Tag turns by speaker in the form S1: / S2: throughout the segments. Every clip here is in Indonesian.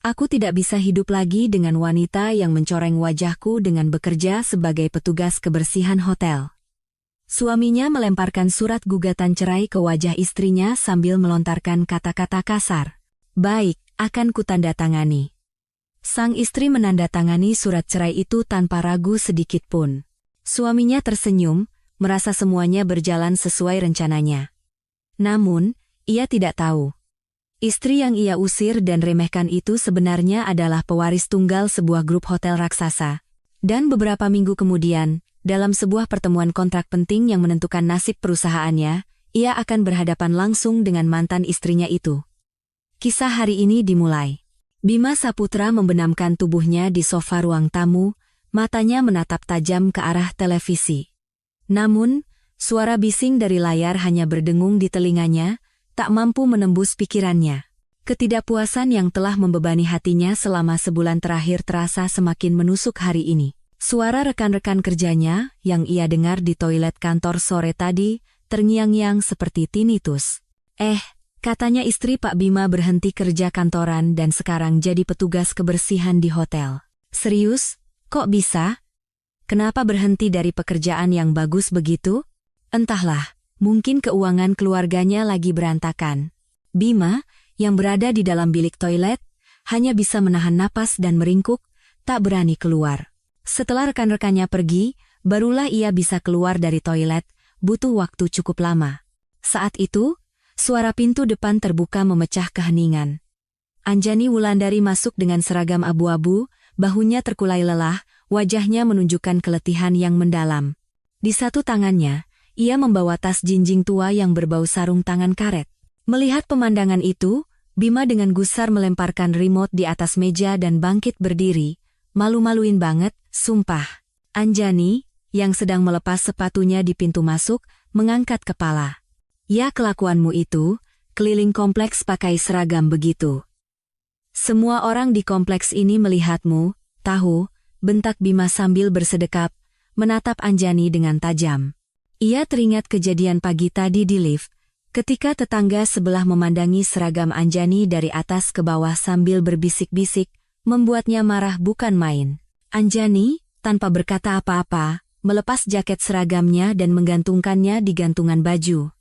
S1: Aku tidak bisa hidup lagi dengan wanita yang mencoreng wajahku dengan bekerja sebagai petugas kebersihan hotel. Suaminya melemparkan surat gugatan cerai ke wajah istrinya sambil melontarkan kata-kata kasar. Baik, akan kutandatangani. Sang istri menandatangani surat cerai itu tanpa ragu sedikit pun. Suaminya tersenyum, merasa semuanya berjalan sesuai rencananya. Namun, ia tidak tahu. Istri yang ia usir dan remehkan itu sebenarnya adalah pewaris tunggal sebuah grup hotel raksasa. Dan beberapa minggu kemudian, dalam sebuah pertemuan kontrak penting yang menentukan nasib perusahaannya, ia akan berhadapan langsung dengan mantan istrinya itu. Kisah hari ini dimulai. Bima Saputra membenamkan tubuhnya di sofa ruang tamu, matanya menatap tajam ke arah televisi. Namun, suara bising dari layar hanya berdengung di telinganya, tak mampu menembus pikirannya. Ketidakpuasan yang telah membebani hatinya selama sebulan terakhir terasa semakin menusuk hari ini. Suara rekan-rekan kerjanya, yang ia dengar di toilet kantor sore tadi, terngiang-ngiang seperti tinnitus. Katanya istri Pak Bima berhenti kerja kantoran dan sekarang jadi petugas kebersihan di hotel. Serius? Kok bisa? Kenapa berhenti dari pekerjaan yang bagus begitu? Entahlah, mungkin keuangan keluarganya lagi berantakan. Bima, yang berada di dalam bilik toilet, hanya bisa menahan napas dan meringkuk, tak berani keluar. Setelah rekan-rekannya pergi, barulah ia bisa keluar dari toilet, butuh waktu cukup lama. Saat itu, suara pintu depan terbuka memecah keheningan. Anjani Wulandari masuk dengan seragam abu-abu, bahunya terkulai lelah, wajahnya menunjukkan keletihan yang mendalam. Di satu tangannya, ia membawa tas jinjing tua yang berbau sarung tangan karet. Melihat pemandangan itu, Bima dengan gusar melemparkan remote di atas meja dan bangkit berdiri. Malu-maluin banget, sumpah. Anjani, yang sedang melepas sepatunya di pintu masuk, mengangkat kepala. Ya kelakuanmu itu, keliling kompleks pakai seragam begitu. Semua orang di kompleks ini melihatmu, tahu, bentak Bima sambil bersedekap, menatap Anjani dengan tajam. Ia teringat kejadian pagi tadi di lift, ketika tetangga sebelah memandangi seragam Anjani dari atas ke bawah sambil berbisik-bisik, membuatnya marah bukan main. Anjani, tanpa berkata apa-apa, melepas jaket seragamnya dan menggantungkannya di gantungan baju.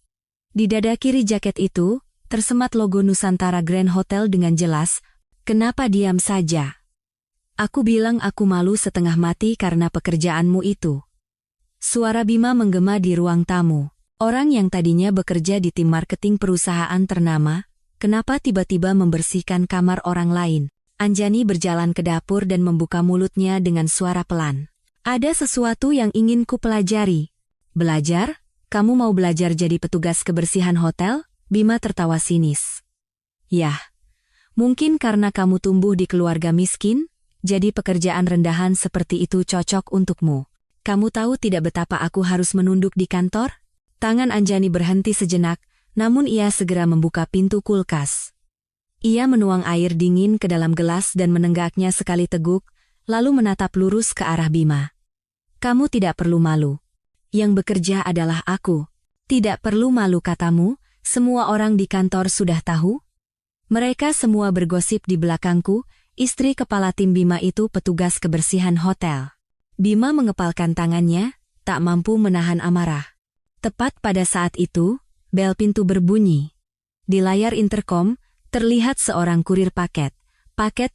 S1: Di dada kiri jaket itu, tersemat logo Nusantara Grand Hotel dengan jelas. Kenapa diam saja? Aku bilang aku malu setengah mati karena pekerjaanmu itu. Suara Bima menggema di ruang tamu. Orang yang tadinya bekerja di tim marketing perusahaan ternama, kenapa tiba-tiba membersihkan kamar orang lain? Anjani berjalan ke dapur dan membuka mulutnya dengan suara pelan. Ada sesuatu yang ingin ku pelajari. Belajar? Kamu mau belajar jadi petugas kebersihan hotel? Bima tertawa sinis. Yah. Mungkin karena kamu tumbuh di keluarga miskin, jadi pekerjaan rendahan seperti itu cocok untukmu. Kamu tahu tidak betapa aku harus menunduk di kantor? Tangan Anjani berhenti sejenak, namun ia segera membuka pintu kulkas. Ia menuang air dingin ke dalam gelas dan menenggaknya sekali teguk, lalu menatap lurus ke arah Bima. Kamu tidak perlu malu. Yang bekerja adalah aku. Tidak perlu malu katamu, semua orang di kantor sudah tahu? Mereka semua bergosip di belakangku, istri kepala tim Bima itu petugas kebersihan hotel. Bima mengepalkan tangannya, tak mampu menahan amarah. Tepat pada saat itu, bel pintu berbunyi. Di layar interkom, terlihat seorang kurir paket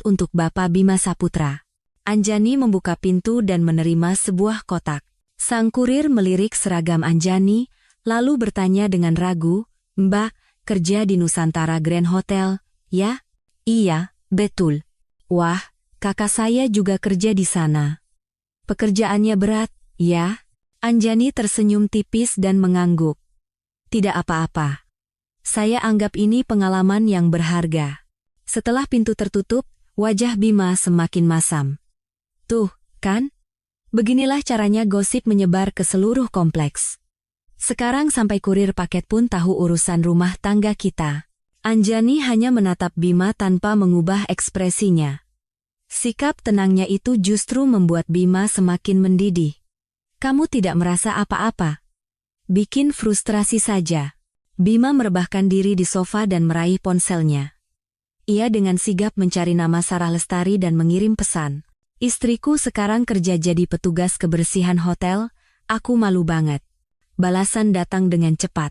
S1: untuk Bapak Bima Saputra. Anjani membuka pintu dan menerima sebuah kotak. Sang kurir melirik seragam Anjani, lalu bertanya dengan ragu, Mbak, kerja di Nusantara Grand Hotel, ya? Iya, betul. Wah, kakak saya juga kerja di sana. Pekerjaannya berat, ya? Anjani tersenyum tipis dan mengangguk. Tidak apa-apa. Saya anggap ini pengalaman yang berharga. Setelah pintu tertutup, wajah Bima semakin masam. Tuh, kan? Beginilah caranya gosip menyebar ke seluruh kompleks. Sekarang sampai kurir paket pun tahu urusan rumah tangga kita. Anjani hanya menatap Bima tanpa mengubah ekspresinya. Sikap tenangnya itu justru membuat Bima semakin mendidih. Kamu tidak merasa apa-apa? Bikin frustrasi saja. Bima merebahkan diri di sofa dan meraih ponselnya. Ia dengan sigap mencari nama Sarah Lestari dan mengirim pesan. Istriku sekarang kerja jadi petugas kebersihan hotel, aku malu banget. Balasan datang dengan cepat.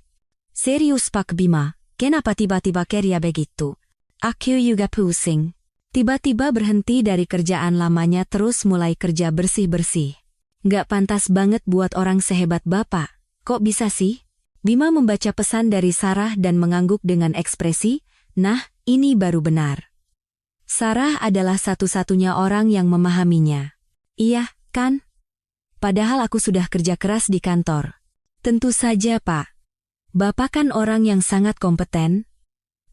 S1: Serius Pak Bima, kenapa tiba-tiba kerja begitu? Aku juga pusing. Tiba-tiba berhenti dari kerjaan lamanya terus mulai kerja bersih-bersih. Gak pantas banget buat orang sehebat Bapak. Kok bisa sih? Bima membaca pesan dari Sarah dan mengangguk dengan ekspresi, nah, ini baru benar. Sarah adalah satu-satunya orang yang memahaminya. Iya, kan? Padahal aku sudah kerja keras di kantor. Tentu saja, Pak. Bapak kan orang yang sangat kompeten.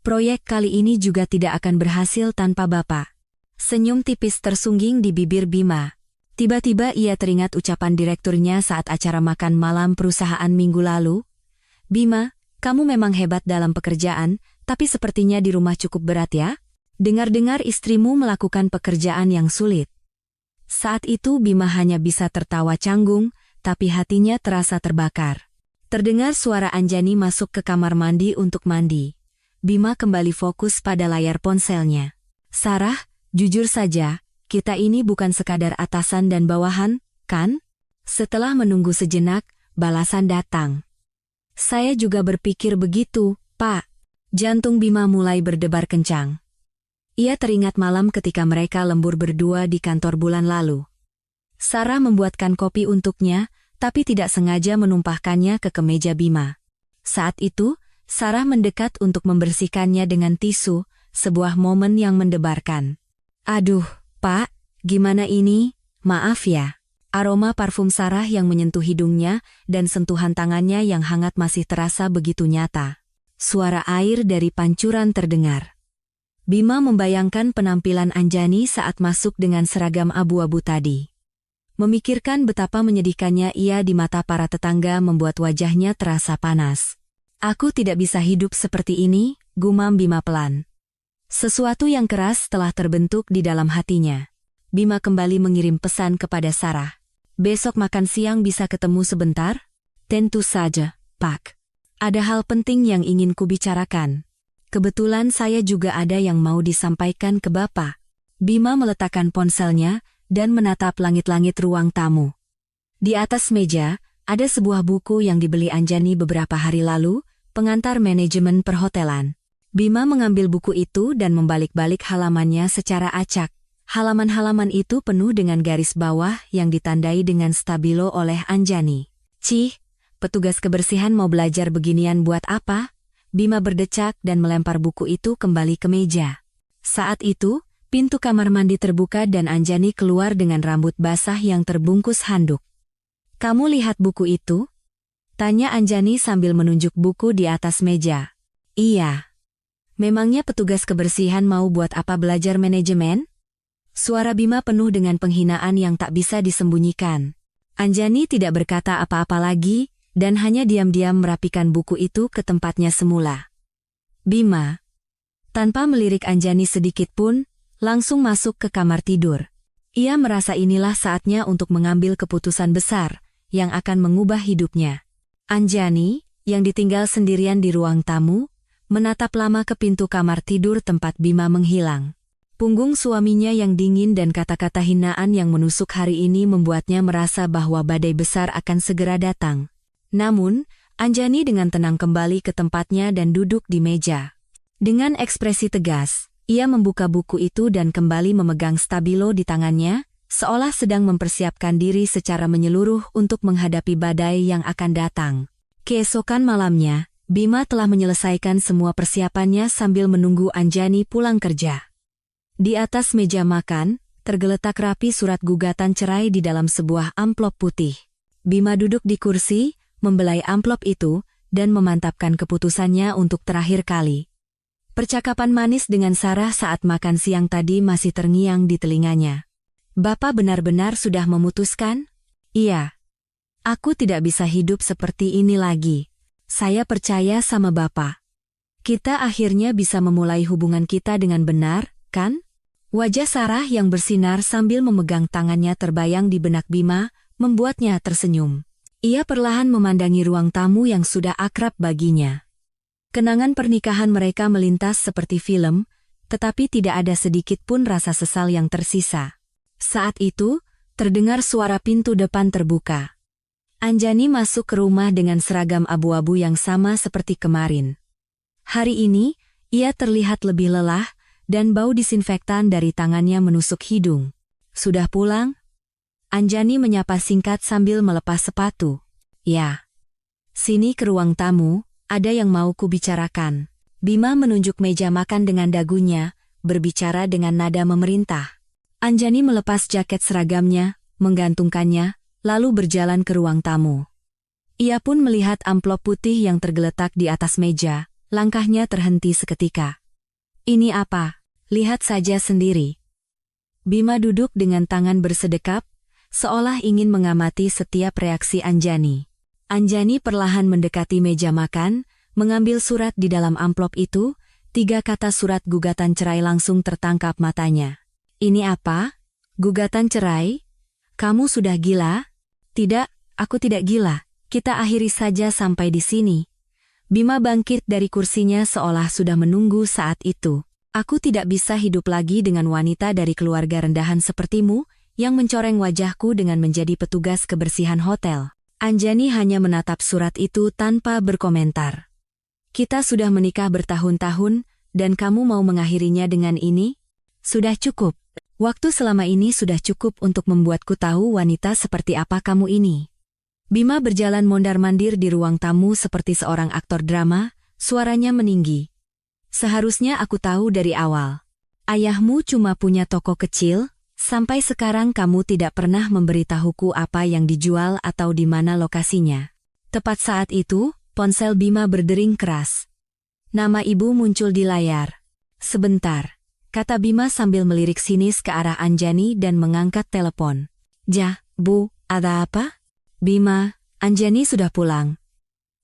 S1: Proyek kali ini juga tidak akan berhasil tanpa Bapak. Senyum tipis tersungging di bibir Bima. Tiba-tiba ia teringat ucapan direkturnya saat acara makan malam perusahaan minggu lalu. Bima, kamu memang hebat dalam pekerjaan, tapi sepertinya di rumah cukup berat ya? Dengar-dengar istrimu melakukan pekerjaan yang sulit. Saat itu Bima hanya bisa tertawa canggung, tapi hatinya terasa terbakar. Terdengar suara Anjani masuk ke kamar mandi untuk mandi. Bima kembali fokus pada layar ponselnya. Sarah, jujur saja, kita ini bukan sekadar atasan dan bawahan, kan? Setelah menunggu sejenak, balasan datang. Saya juga berpikir begitu, Pak. Jantung Bima mulai berdebar kencang. Ia teringat malam ketika mereka lembur berdua di kantor bulan lalu. Sarah membuatkan kopi untuknya, tapi tidak sengaja menumpahkannya ke kemeja Bima. Saat itu, Sarah mendekat untuk membersihkannya dengan tisu, sebuah momen yang mendebarkan. Aduh, Pak, gimana ini? Maaf ya. Aroma parfum Sarah yang menyentuh hidungnya dan sentuhan tangannya yang hangat masih terasa begitu nyata. Suara air dari pancuran terdengar. Bima membayangkan penampilan Anjani saat masuk dengan seragam abu-abu tadi. Memikirkan betapa menyedihkannya ia di mata para tetangga membuat wajahnya terasa panas. Aku tidak bisa hidup seperti ini, gumam Bima pelan. Sesuatu yang keras telah terbentuk di dalam hatinya. Bima kembali mengirim pesan kepada Sarah. Besok makan siang bisa ketemu sebentar? Tentu saja, Pak. Ada hal penting yang ingin kubicarakan. Kebetulan saya juga ada yang mau disampaikan ke Bapak. Bima meletakkan ponselnya dan menatap langit-langit ruang tamu. Di atas meja, ada sebuah buku yang dibeli Anjani beberapa hari lalu, pengantar manajemen perhotelan. Bima mengambil buku itu dan membalik-balik halamannya secara acak. Halaman-halaman itu penuh dengan garis bawah yang ditandai dengan stabilo oleh Anjani. Cih, petugas kebersihan mau belajar beginian buat apa? Bima berdecak dan melempar buku itu kembali ke meja. Saat itu, pintu kamar mandi terbuka dan Anjani keluar dengan rambut basah yang terbungkus handuk. Kamu lihat buku itu? Tanya Anjani sambil menunjuk buku di atas meja. Iya. Memangnya petugas kebersihan mau buat apa belajar manajemen? Suara Bima penuh dengan penghinaan yang tak bisa disembunyikan. Anjani tidak berkata apa-apa lagi, dan hanya diam-diam merapikan buku itu ke tempatnya semula. Bima, tanpa melirik Anjani sedikit pun, langsung masuk ke kamar tidur. Ia merasa inilah saatnya untuk mengambil keputusan besar, yang akan mengubah hidupnya. Anjani, yang ditinggal sendirian di ruang tamu, menatap lama ke pintu kamar tidur tempat Bima menghilang. Punggung suaminya yang dingin dan kata-kata hinaan yang menusuk hari ini membuatnya merasa bahwa badai besar akan segera datang. Namun, Anjani dengan tenang kembali ke tempatnya dan duduk di meja. Dengan ekspresi tegas, ia membuka buku itu dan kembali memegang stabilo di tangannya, seolah sedang mempersiapkan diri secara menyeluruh untuk menghadapi badai yang akan datang. Keesokan malamnya, Bima telah menyelesaikan semua persiapannya sambil menunggu Anjani pulang kerja. Di atas meja makan, tergeletak rapi surat gugatan cerai di dalam sebuah amplop putih. Bima duduk di kursi, membelai amplop itu, dan memantapkan keputusannya untuk terakhir kali. Percakapan manis dengan Sarah saat makan siang tadi masih terngiang di telinganya. Bapak benar-benar sudah memutuskan? Iya. Aku tidak bisa hidup seperti ini lagi. Saya percaya sama Bapak. Kita akhirnya bisa memulai hubungan kita dengan benar, kan? Wajah Sarah yang bersinar sambil memegang tangannya terbayang di benak Bima, membuatnya tersenyum. Ia perlahan memandangi ruang tamu yang sudah akrab baginya. Kenangan pernikahan mereka melintas seperti film, tetapi tidak ada sedikit pun rasa sesal yang tersisa. Saat itu, terdengar suara pintu depan terbuka. Anjani masuk ke rumah dengan seragam abu-abu yang sama seperti kemarin. Hari ini, ia terlihat lebih lelah, dan bau disinfektan dari tangannya menusuk hidung. "Sudah pulang?" Anjani menyapa singkat sambil melepas sepatu. "Ya. Sini ke ruang tamu, ada yang mau kubicarakan." Bima menunjuk meja makan dengan dagunya, berbicara dengan nada memerintah. Anjani melepas jaket seragamnya, menggantungkannya, lalu berjalan ke ruang tamu. Ia pun melihat amplop putih yang tergeletak di atas meja, langkahnya terhenti seketika. "Ini apa? Lihat saja sendiri." Bima duduk dengan tangan bersedekap, seolah ingin mengamati setiap reaksi Anjani. Anjani perlahan mendekati meja makan, mengambil surat di dalam amplop itu, 3 kata surat gugatan cerai langsung tertangkap matanya. "Ini apa? Gugatan cerai? Kamu sudah gila?" "Tidak, aku tidak gila. Kita akhiri saja sampai di sini." Bima bangkit dari kursinya seolah sudah menunggu saat itu. "Aku tidak bisa hidup lagi dengan wanita dari keluarga rendahan sepertimu, yang mencoreng wajahku dengan menjadi petugas kebersihan hotel." Anjani hanya menatap surat itu tanpa berkomentar. "Kita sudah menikah bertahun-tahun, dan kamu mau mengakhirinya dengan ini? Sudah cukup. Waktu selama ini sudah cukup untuk membuatku tahu wanita seperti apa kamu ini." Bima berjalan mondar-mandir di ruang tamu seperti seorang aktor drama, suaranya meninggi. "Seharusnya aku tahu dari awal. Ayahmu cuma punya toko kecil, sampai sekarang kamu tidak pernah memberitahuku apa yang dijual atau di mana lokasinya." Tepat saat itu, ponsel Bima berdering keras. Nama ibu muncul di layar. "Sebentar," kata Bima sambil melirik sinis ke arah Anjani dan mengangkat telepon. Bu, ada apa?" "Bima, Anjani sudah pulang.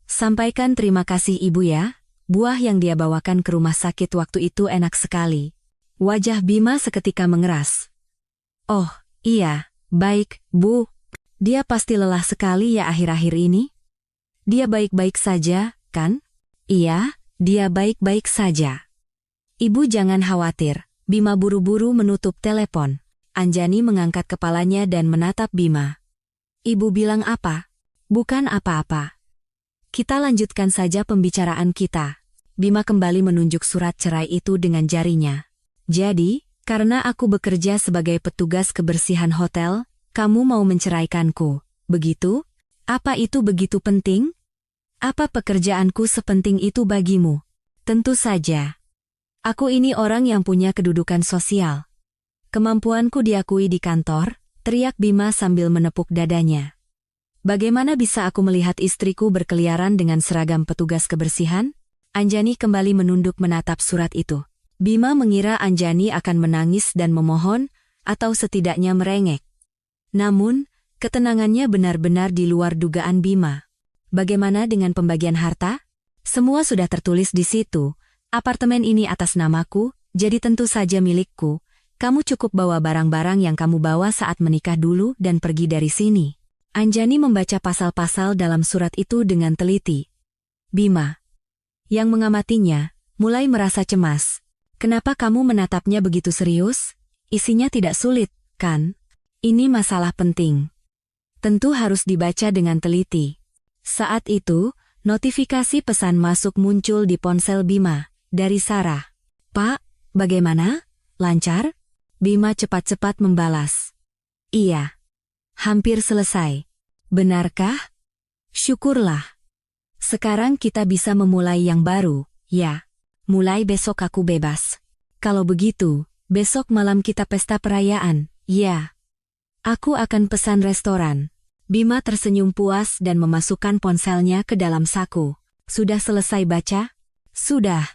S1: Sampaikan terima kasih ibu ya, buah yang dia bawakan ke rumah sakit waktu itu enak sekali." Wajah Bima seketika mengeras. "Oh, iya, baik, Bu. Dia pasti lelah sekali ya akhir-akhir ini." "Dia baik-baik saja, kan?" "Iya, dia baik-baik saja." "Ibu jangan khawatir." Bima buru-buru menutup telepon. Anjani mengangkat kepalanya dan menatap Bima. "Ibu bilang apa?" "Bukan apa-apa. Kita lanjutkan saja pembicaraan kita." Bima kembali menunjuk surat cerai itu dengan jarinya. "Jadi, karena aku bekerja sebagai petugas kebersihan hotel, kamu mau menceraikanku, begitu? Apa itu begitu penting? Apa pekerjaanku sepenting itu bagimu?" "Tentu saja. Aku ini orang yang punya kedudukan sosial. Kemampuanku diakui di kantor," teriak Bima sambil menepuk dadanya. "Bagaimana bisa aku melihat istriku berkeliaran dengan seragam petugas kebersihan?" Anjani kembali menunduk menatap surat itu. Bima mengira Anjani akan menangis dan memohon, atau setidaknya merengek. Namun, ketenangannya benar-benar di luar dugaan Bima. "Bagaimana dengan pembagian harta? Semua sudah tertulis di situ. Apartemen ini atas namaku, jadi tentu saja milikku. Kamu cukup bawa barang-barang yang kamu bawa saat menikah dulu dan pergi dari sini." Anjani membaca pasal-pasal dalam surat itu dengan teliti. Bima, yang mengamatinya, mulai merasa cemas. "Kenapa kamu menatapnya begitu serius? Isinya tidak sulit, kan? Ini masalah penting. Tentu harus dibaca dengan teliti." Saat itu, notifikasi pesan masuk muncul di ponsel Bima, dari Sarah. "Pak, bagaimana? Lancar?" Bima cepat-cepat membalas. "Iya. Hampir selesai." "Benarkah? Syukurlah. Sekarang kita bisa memulai yang baru, ya. Mulai besok aku bebas." "Kalau begitu, besok malam kita pesta perayaan, ya. Aku akan pesan restoran." Bima tersenyum puas dan memasukkan ponselnya ke dalam saku. "Sudah selesai baca?" "Sudah."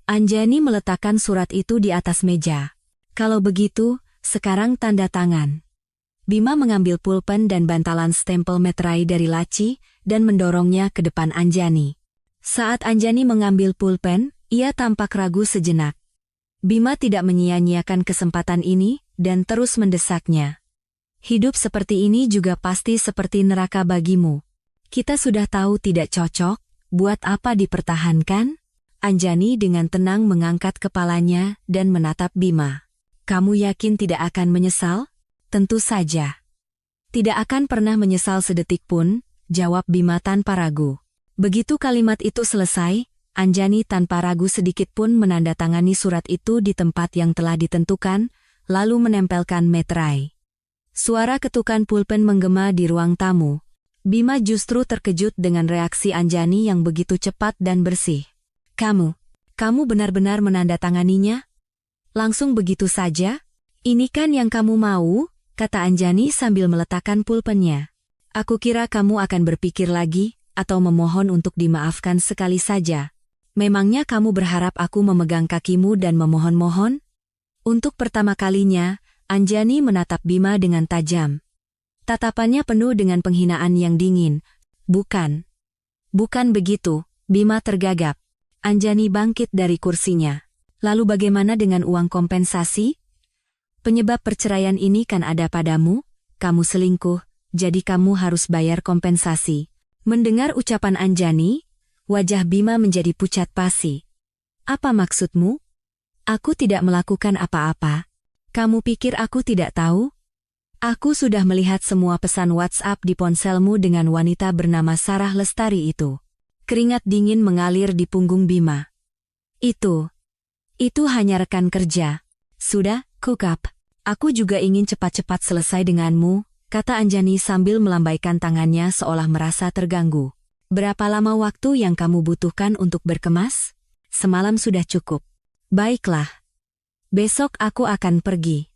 S1: Anjani meletakkan surat itu di atas meja. "Kalau begitu, sekarang tanda tangan." Bima mengambil pulpen dan bantalan stempel meterai dari laci dan mendorongnya ke depan Anjani. Saat Anjani mengambil pulpen, ia tampak ragu sejenak. Bima tidak menyia-nyiakan kesempatan ini dan terus mendesaknya. "Hidup seperti ini juga pasti seperti neraka bagimu. Kita sudah tahu tidak cocok, buat apa dipertahankan?" Anjani dengan tenang mengangkat kepalanya dan menatap Bima. Kamu yakin tidak akan menyesal? Tentu saja. Tidak akan pernah menyesal sedetik pun, jawab Bima tanpa ragu. Begitu kalimat itu selesai, Anjani tanpa ragu sedikit pun menandatangani surat itu di tempat yang telah ditentukan, lalu menempelkan meterai. Suara ketukan pulpen menggema di ruang tamu. Bima justru terkejut dengan reaksi Anjani yang begitu cepat dan bersih. Kamu benar-benar menandatanganinya? Langsung begitu saja? Ini kan yang kamu mau, kata Anjani sambil meletakkan pulpennya. Aku kira kamu akan berpikir lagi, atau memohon untuk dimaafkan sekali saja. Memangnya kamu berharap aku memegang kakimu dan memohon-mohon? Untuk pertama kalinya, Anjani menatap Bima dengan tajam. Tatapannya penuh dengan penghinaan yang dingin. Bukan begitu, Bima tergagap. Anjani bangkit dari kursinya. Lalu bagaimana dengan uang kompensasi? Penyebab perceraian ini kan ada padamu, kamu selingkuh, jadi kamu harus bayar kompensasi. Mendengar ucapan Anjani, wajah Bima menjadi pucat pasi. Apa maksudmu? Aku tidak melakukan apa-apa. Kamu pikir aku tidak tahu? Aku sudah melihat semua pesan WhatsApp di ponselmu dengan wanita bernama Sarah Lestari itu. Keringat dingin mengalir di punggung Bima. Itu hanya rekan kerja. Sudah, kukap. Aku juga ingin cepat-cepat selesai denganmu, kata Anjani sambil melambaikan tangannya seolah merasa terganggu. Berapa lama waktu yang kamu butuhkan untuk berkemas? Semalam sudah cukup. Baiklah. Besok aku akan pergi.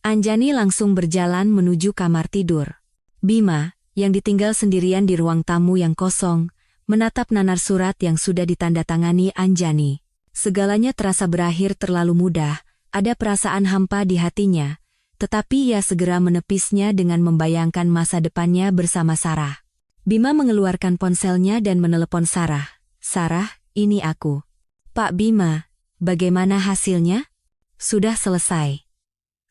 S1: Anjani langsung berjalan menuju kamar tidur. Bima, yang ditinggal sendirian di ruang tamu yang kosong, menatap nanar surat yang sudah ditandatangani Anjani. Segalanya terasa berakhir terlalu mudah, ada perasaan hampa di hatinya, tetapi ia segera menepisnya dengan membayangkan masa depannya bersama Sarah. Bima mengeluarkan ponselnya dan menelepon Sarah. Sarah, ini aku. Pak Bima, bagaimana hasilnya? Sudah selesai.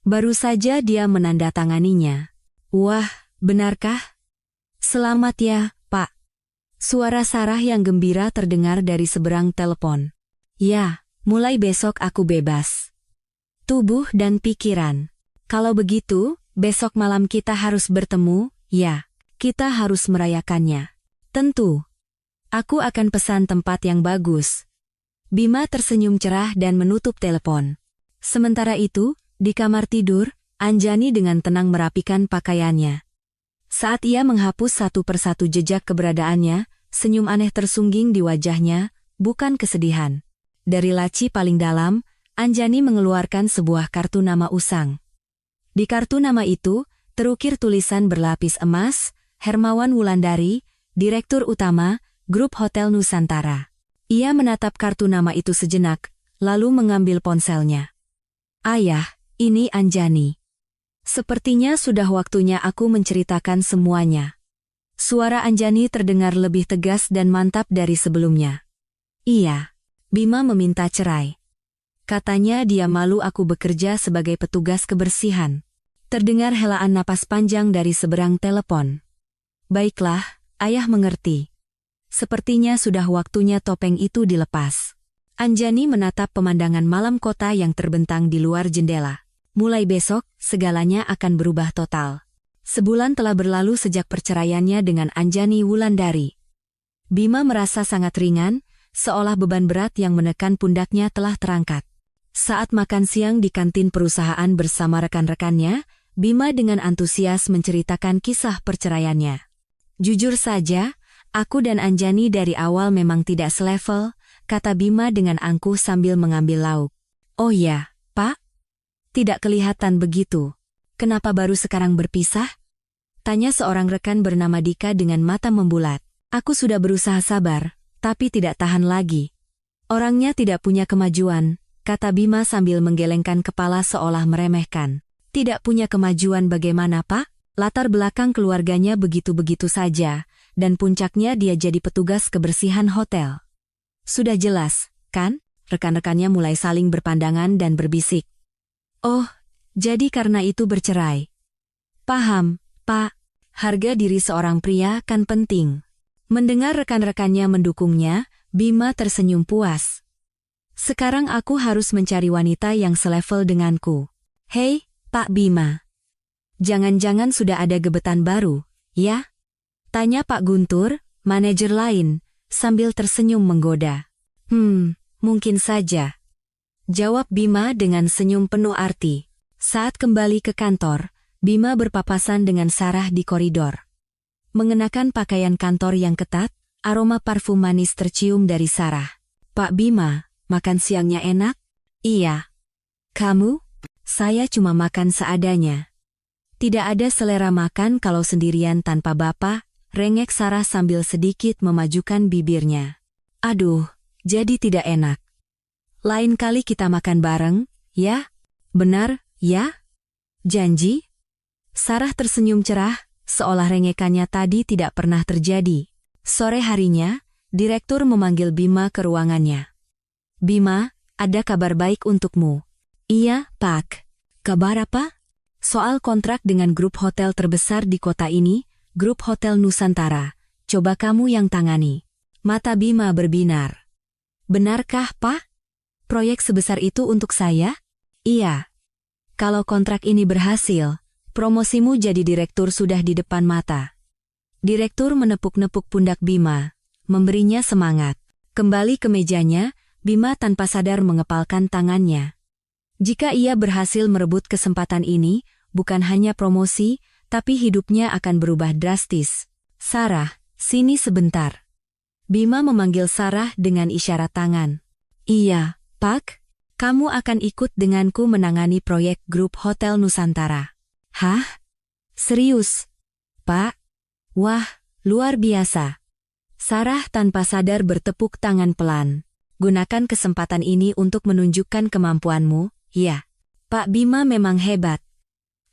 S1: Baru saja dia menandatanganinya. Wah, benarkah? Selamat ya, Pak. Suara Sarah yang gembira terdengar dari seberang telepon. Ya, mulai besok aku bebas. Tubuh dan pikiran. Kalau begitu, besok malam kita harus bertemu, ya. Kita harus merayakannya. Tentu. Aku akan pesan tempat yang bagus. Bima tersenyum cerah dan menutup telepon. Sementara itu, di kamar tidur, Anjani dengan tenang merapikan pakaiannya. Saat ia menghapus satu persatu jejak keberadaannya, senyum aneh tersungging di wajahnya, bukan kesedihan. Dari laci paling dalam, Anjani mengeluarkan sebuah kartu nama usang. Di kartu nama itu, terukir tulisan berlapis emas, Hermawan Wulandari, Direktur Utama, Grup Hotel Nusantara. Ia menatap kartu nama itu sejenak, lalu mengambil ponselnya. Ayah, ini Anjani. Sepertinya sudah waktunya aku menceritakan semuanya. Suara Anjani terdengar lebih tegas dan mantap dari sebelumnya. Iya, Bima meminta cerai. Katanya dia malu aku bekerja sebagai petugas kebersihan. Terdengar helaan napas panjang dari seberang telepon. Baiklah, ayah mengerti. Sepertinya sudah waktunya topeng itu dilepas. Anjani menatap pemandangan malam kota yang terbentang di luar jendela. Mulai besok, segalanya akan berubah total. Sebulan telah berlalu sejak perceraiannya dengan Anjani Wulandari. Bima merasa sangat ringan, seolah beban berat yang menekan pundaknya telah terangkat. Saat makan siang di kantin perusahaan bersama rekan-rekannya, Bima dengan antusias menceritakan kisah perceraiannya. Jujur saja, aku dan Anjani dari awal memang tidak selevel, kata Bima dengan angkuh sambil mengambil lauk. Oh ya, Pak? Tidak kelihatan begitu. Kenapa baru sekarang berpisah? Tanya seorang rekan bernama Dika dengan mata membulat. Aku sudah berusaha sabar, tapi tidak tahan lagi. Orangnya tidak punya kemajuan, kata Bima sambil menggelengkan kepala seolah meremehkan. Tidak punya kemajuan bagaimana, Pak? Latar belakang keluarganya begitu-begitu saja, dan puncaknya dia jadi petugas kebersihan hotel. Sudah jelas, kan? Rekan-rekannya mulai saling berpandangan dan berbisik. Oh, jadi karena itu bercerai. Paham, Pak. Harga diri seorang pria kan penting. Mendengar rekan-rekannya mendukungnya, Bima tersenyum puas. Sekarang aku harus mencari wanita yang selevel denganku. Hei, Pak Bima. Jangan-jangan sudah ada gebetan baru, ya? Tanya Pak Guntur, manajer lain, sambil tersenyum menggoda. Mungkin saja. Jawab Bima dengan senyum penuh arti. Saat kembali ke kantor, Bima berpapasan dengan Sarah di koridor. Mengenakan pakaian kantor yang ketat, aroma parfum manis tercium dari Sarah. Pak Bima, makan siangnya enak? Iya. Kamu? Saya cuma makan seadanya. Tidak ada selera makan kalau sendirian tanpa bapak, rengek Sarah sambil sedikit memajukan bibirnya. Aduh, jadi tidak enak. Lain kali kita makan bareng, ya? Benar, ya? Janji? Sarah tersenyum cerah, seolah rengekannya tadi tidak pernah terjadi. Sore harinya, direktur memanggil Bima ke ruangannya. Bima, ada kabar baik untukmu. Iya, Pak. Kabar apa? Soal kontrak dengan grup hotel terbesar di kota ini, Grup Hotel Nusantara. Coba kamu yang tangani. Mata Bima berbinar. Benarkah, Pak? Proyek sebesar itu untuk saya? Iya. Kalau kontrak ini berhasil, promosimu jadi direktur sudah di depan mata. Direktur menepuk-nepuk pundak Bima, memberinya semangat. Kembali ke mejanya, Bima tanpa sadar mengepalkan tangannya. Jika ia berhasil merebut kesempatan ini, bukan hanya promosi, tapi hidupnya akan berubah drastis. Sarah, sini sebentar. Bima memanggil Sarah dengan isyarat tangan. Iya, Pak, kamu akan ikut denganku menangani proyek grup Hotel Nusantara. Hah? Serius? Pak? Wah, luar biasa. Sarah tanpa sadar bertepuk tangan pelan. Gunakan kesempatan ini untuk menunjukkan kemampuanmu, ya. Pak Bima memang hebat.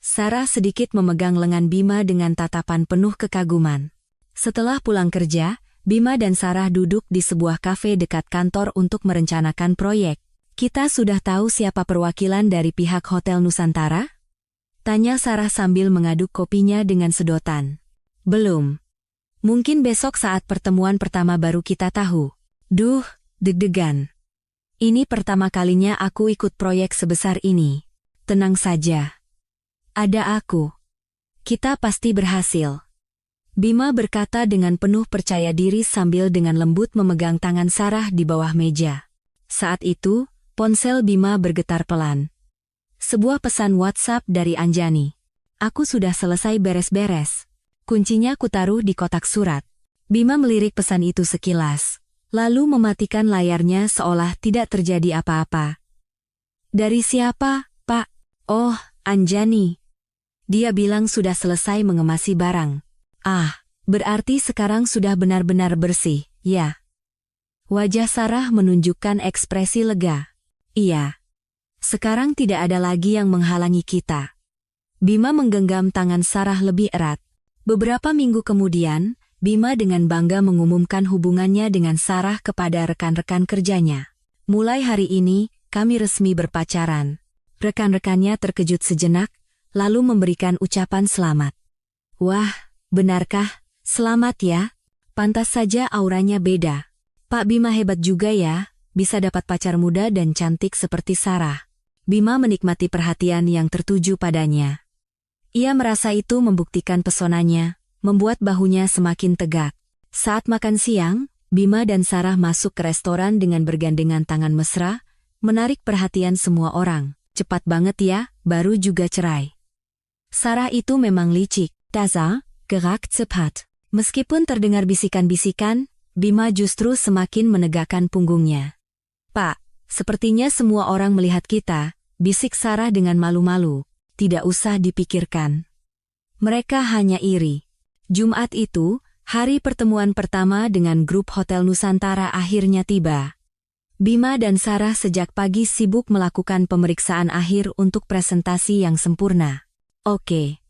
S1: Sarah sedikit memegang lengan Bima dengan tatapan penuh kekaguman. Setelah pulang kerja, Bima dan Sarah duduk di sebuah kafe dekat kantor untuk merencanakan proyek. Kita sudah tahu siapa perwakilan dari pihak Hotel Nusantara? Tanya Sarah sambil mengaduk kopinya dengan sedotan. Belum. Mungkin besok saat pertemuan pertama baru kita tahu. Duh, deg-degan. Ini pertama kalinya aku ikut proyek sebesar ini. Tenang saja. Ada aku. Kita pasti berhasil. Bima berkata dengan penuh percaya diri sambil dengan lembut memegang tangan Sarah di bawah meja. Saat itu, ponsel Bima bergetar pelan. Sebuah pesan WhatsApp dari Anjani. Aku sudah selesai beres-beres. Kuncinya kutaruh di kotak surat. Bima melirik pesan itu sekilas, lalu mematikan layarnya seolah tidak terjadi apa-apa. Dari siapa, Pak? Oh, Anjani. Dia bilang sudah selesai mengemasi barang. Ah, berarti sekarang sudah benar-benar bersih, ya. Wajah Sarah menunjukkan ekspresi lega. Iya. Sekarang tidak ada lagi yang menghalangi kita. Bima menggenggam tangan Sarah lebih erat. Beberapa minggu kemudian, Bima dengan bangga mengumumkan hubungannya dengan Sarah kepada rekan-rekan kerjanya. Mulai hari ini, kami resmi berpacaran. Rekan-rekannya terkejut sejenak, lalu memberikan ucapan selamat. Wah, benarkah? Selamat ya. Pantas saja auranya beda. Pak Bima hebat juga ya, bisa dapat pacar muda dan cantik seperti Sarah. Bima menikmati perhatian yang tertuju padanya. Ia merasa itu membuktikan pesonanya, membuat bahunya semakin tegak. Saat makan siang, Bima dan Sarah masuk ke restoran dengan bergandengan tangan mesra, menarik perhatian semua orang. Cepat banget ya, baru juga cerai. Sarah itu memang licik. Daza, gerak cepat. Meskipun terdengar bisikan-bisikan, Bima justru semakin menegakkan punggungnya. Pak, sepertinya semua orang melihat kita, bisik Sarah dengan malu-malu. Tidak usah dipikirkan. Mereka hanya iri. Jumat itu, hari pertemuan pertama dengan grup Hotel Nusantara akhirnya tiba. Bima dan Sarah sejak pagi sibuk melakukan pemeriksaan akhir untuk presentasi yang sempurna. Oke.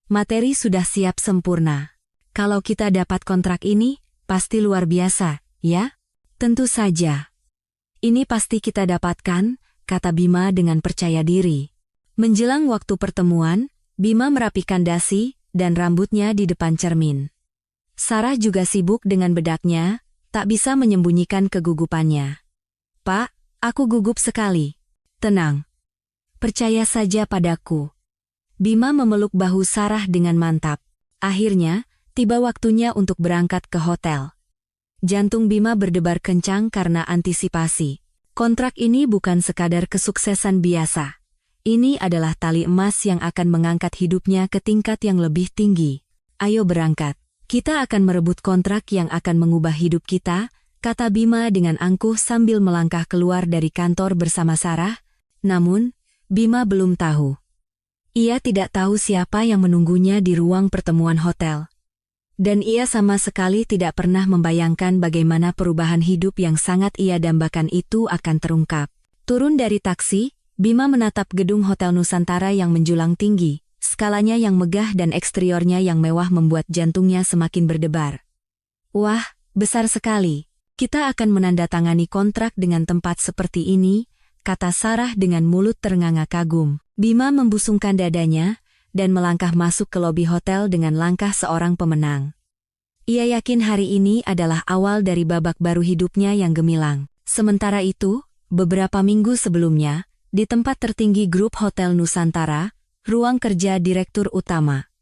S1: Materi sudah siap sempurna. Kalau kita dapat kontrak ini, pasti luar biasa, ya? Tentu saja. Ini pasti kita dapatkan, kata Bima dengan percaya diri. Menjelang waktu pertemuan, Bima merapikan dasi dan rambutnya di depan cermin. Sarah juga sibuk dengan bedaknya, tak bisa menyembunyikan kegugupannya. Pak, Aku gugup sekali. Tenang. Percaya saja padaku. Bima memeluk bahu Sarah dengan mantap. Akhirnya, tiba waktunya untuk berangkat ke hotel. Jantung Bima berdebar kencang karena antisipasi. Kontrak ini bukan sekadar kesuksesan biasa. Ini adalah tali emas yang akan mengangkat hidupnya ke tingkat yang lebih tinggi. Ayo berangkat. Kita akan merebut kontrak yang akan mengubah hidup kita, kata Bima dengan angkuh sambil melangkah keluar dari kantor bersama Sarah. Namun, Bima belum tahu. Ia tidak tahu siapa yang menunggunya di ruang pertemuan hotel. Dan ia sama sekali tidak pernah membayangkan bagaimana perubahan hidup yang sangat ia dambakan itu akan terungkap. Turun dari taksi, Bima menatap gedung Hotel Nusantara yang menjulang tinggi. Skalanya yang megah dan eksteriornya yang mewah membuat jantungnya semakin berdebar. Wah, besar sekali. Kita akan menandatangani kontrak dengan tempat seperti ini, kata Sarah dengan mulut ternganga kagum. Bima membusungkan dadanya dan melangkah masuk ke lobi hotel dengan langkah seorang pemenang. Ia yakin hari ini adalah awal dari babak baru hidupnya yang gemilang. Sementara itu, beberapa minggu sebelumnya, di tempat tertinggi grup Hotel Nusantara, ruang kerja Direktur Utama.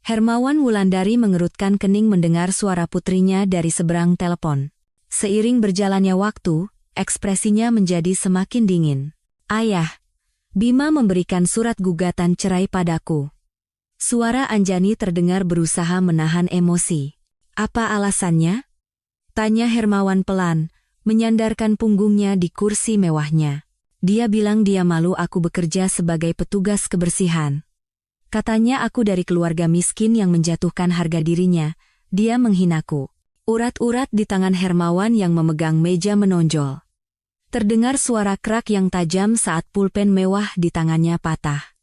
S1: Hermawan Wulandari mengerutkan kening mendengar suara putrinya dari seberang telepon. Seiring berjalannya waktu, ekspresinya menjadi semakin dingin. Ayah, Bima memberikan surat gugatan cerai padaku. Suara Anjani terdengar berusaha menahan emosi. Apa alasannya? Tanya Hermawan pelan, menyandarkan punggungnya di kursi mewahnya. Dia bilang dia malu aku bekerja sebagai petugas kebersihan. Katanya aku dari keluarga miskin yang menjatuhkan harga dirinya. Dia menghinaku. Urat-urat di tangan Hermawan yang memegang meja menonjol. Terdengar suara krak yang tajam saat pulpen mewah di tangannya patah.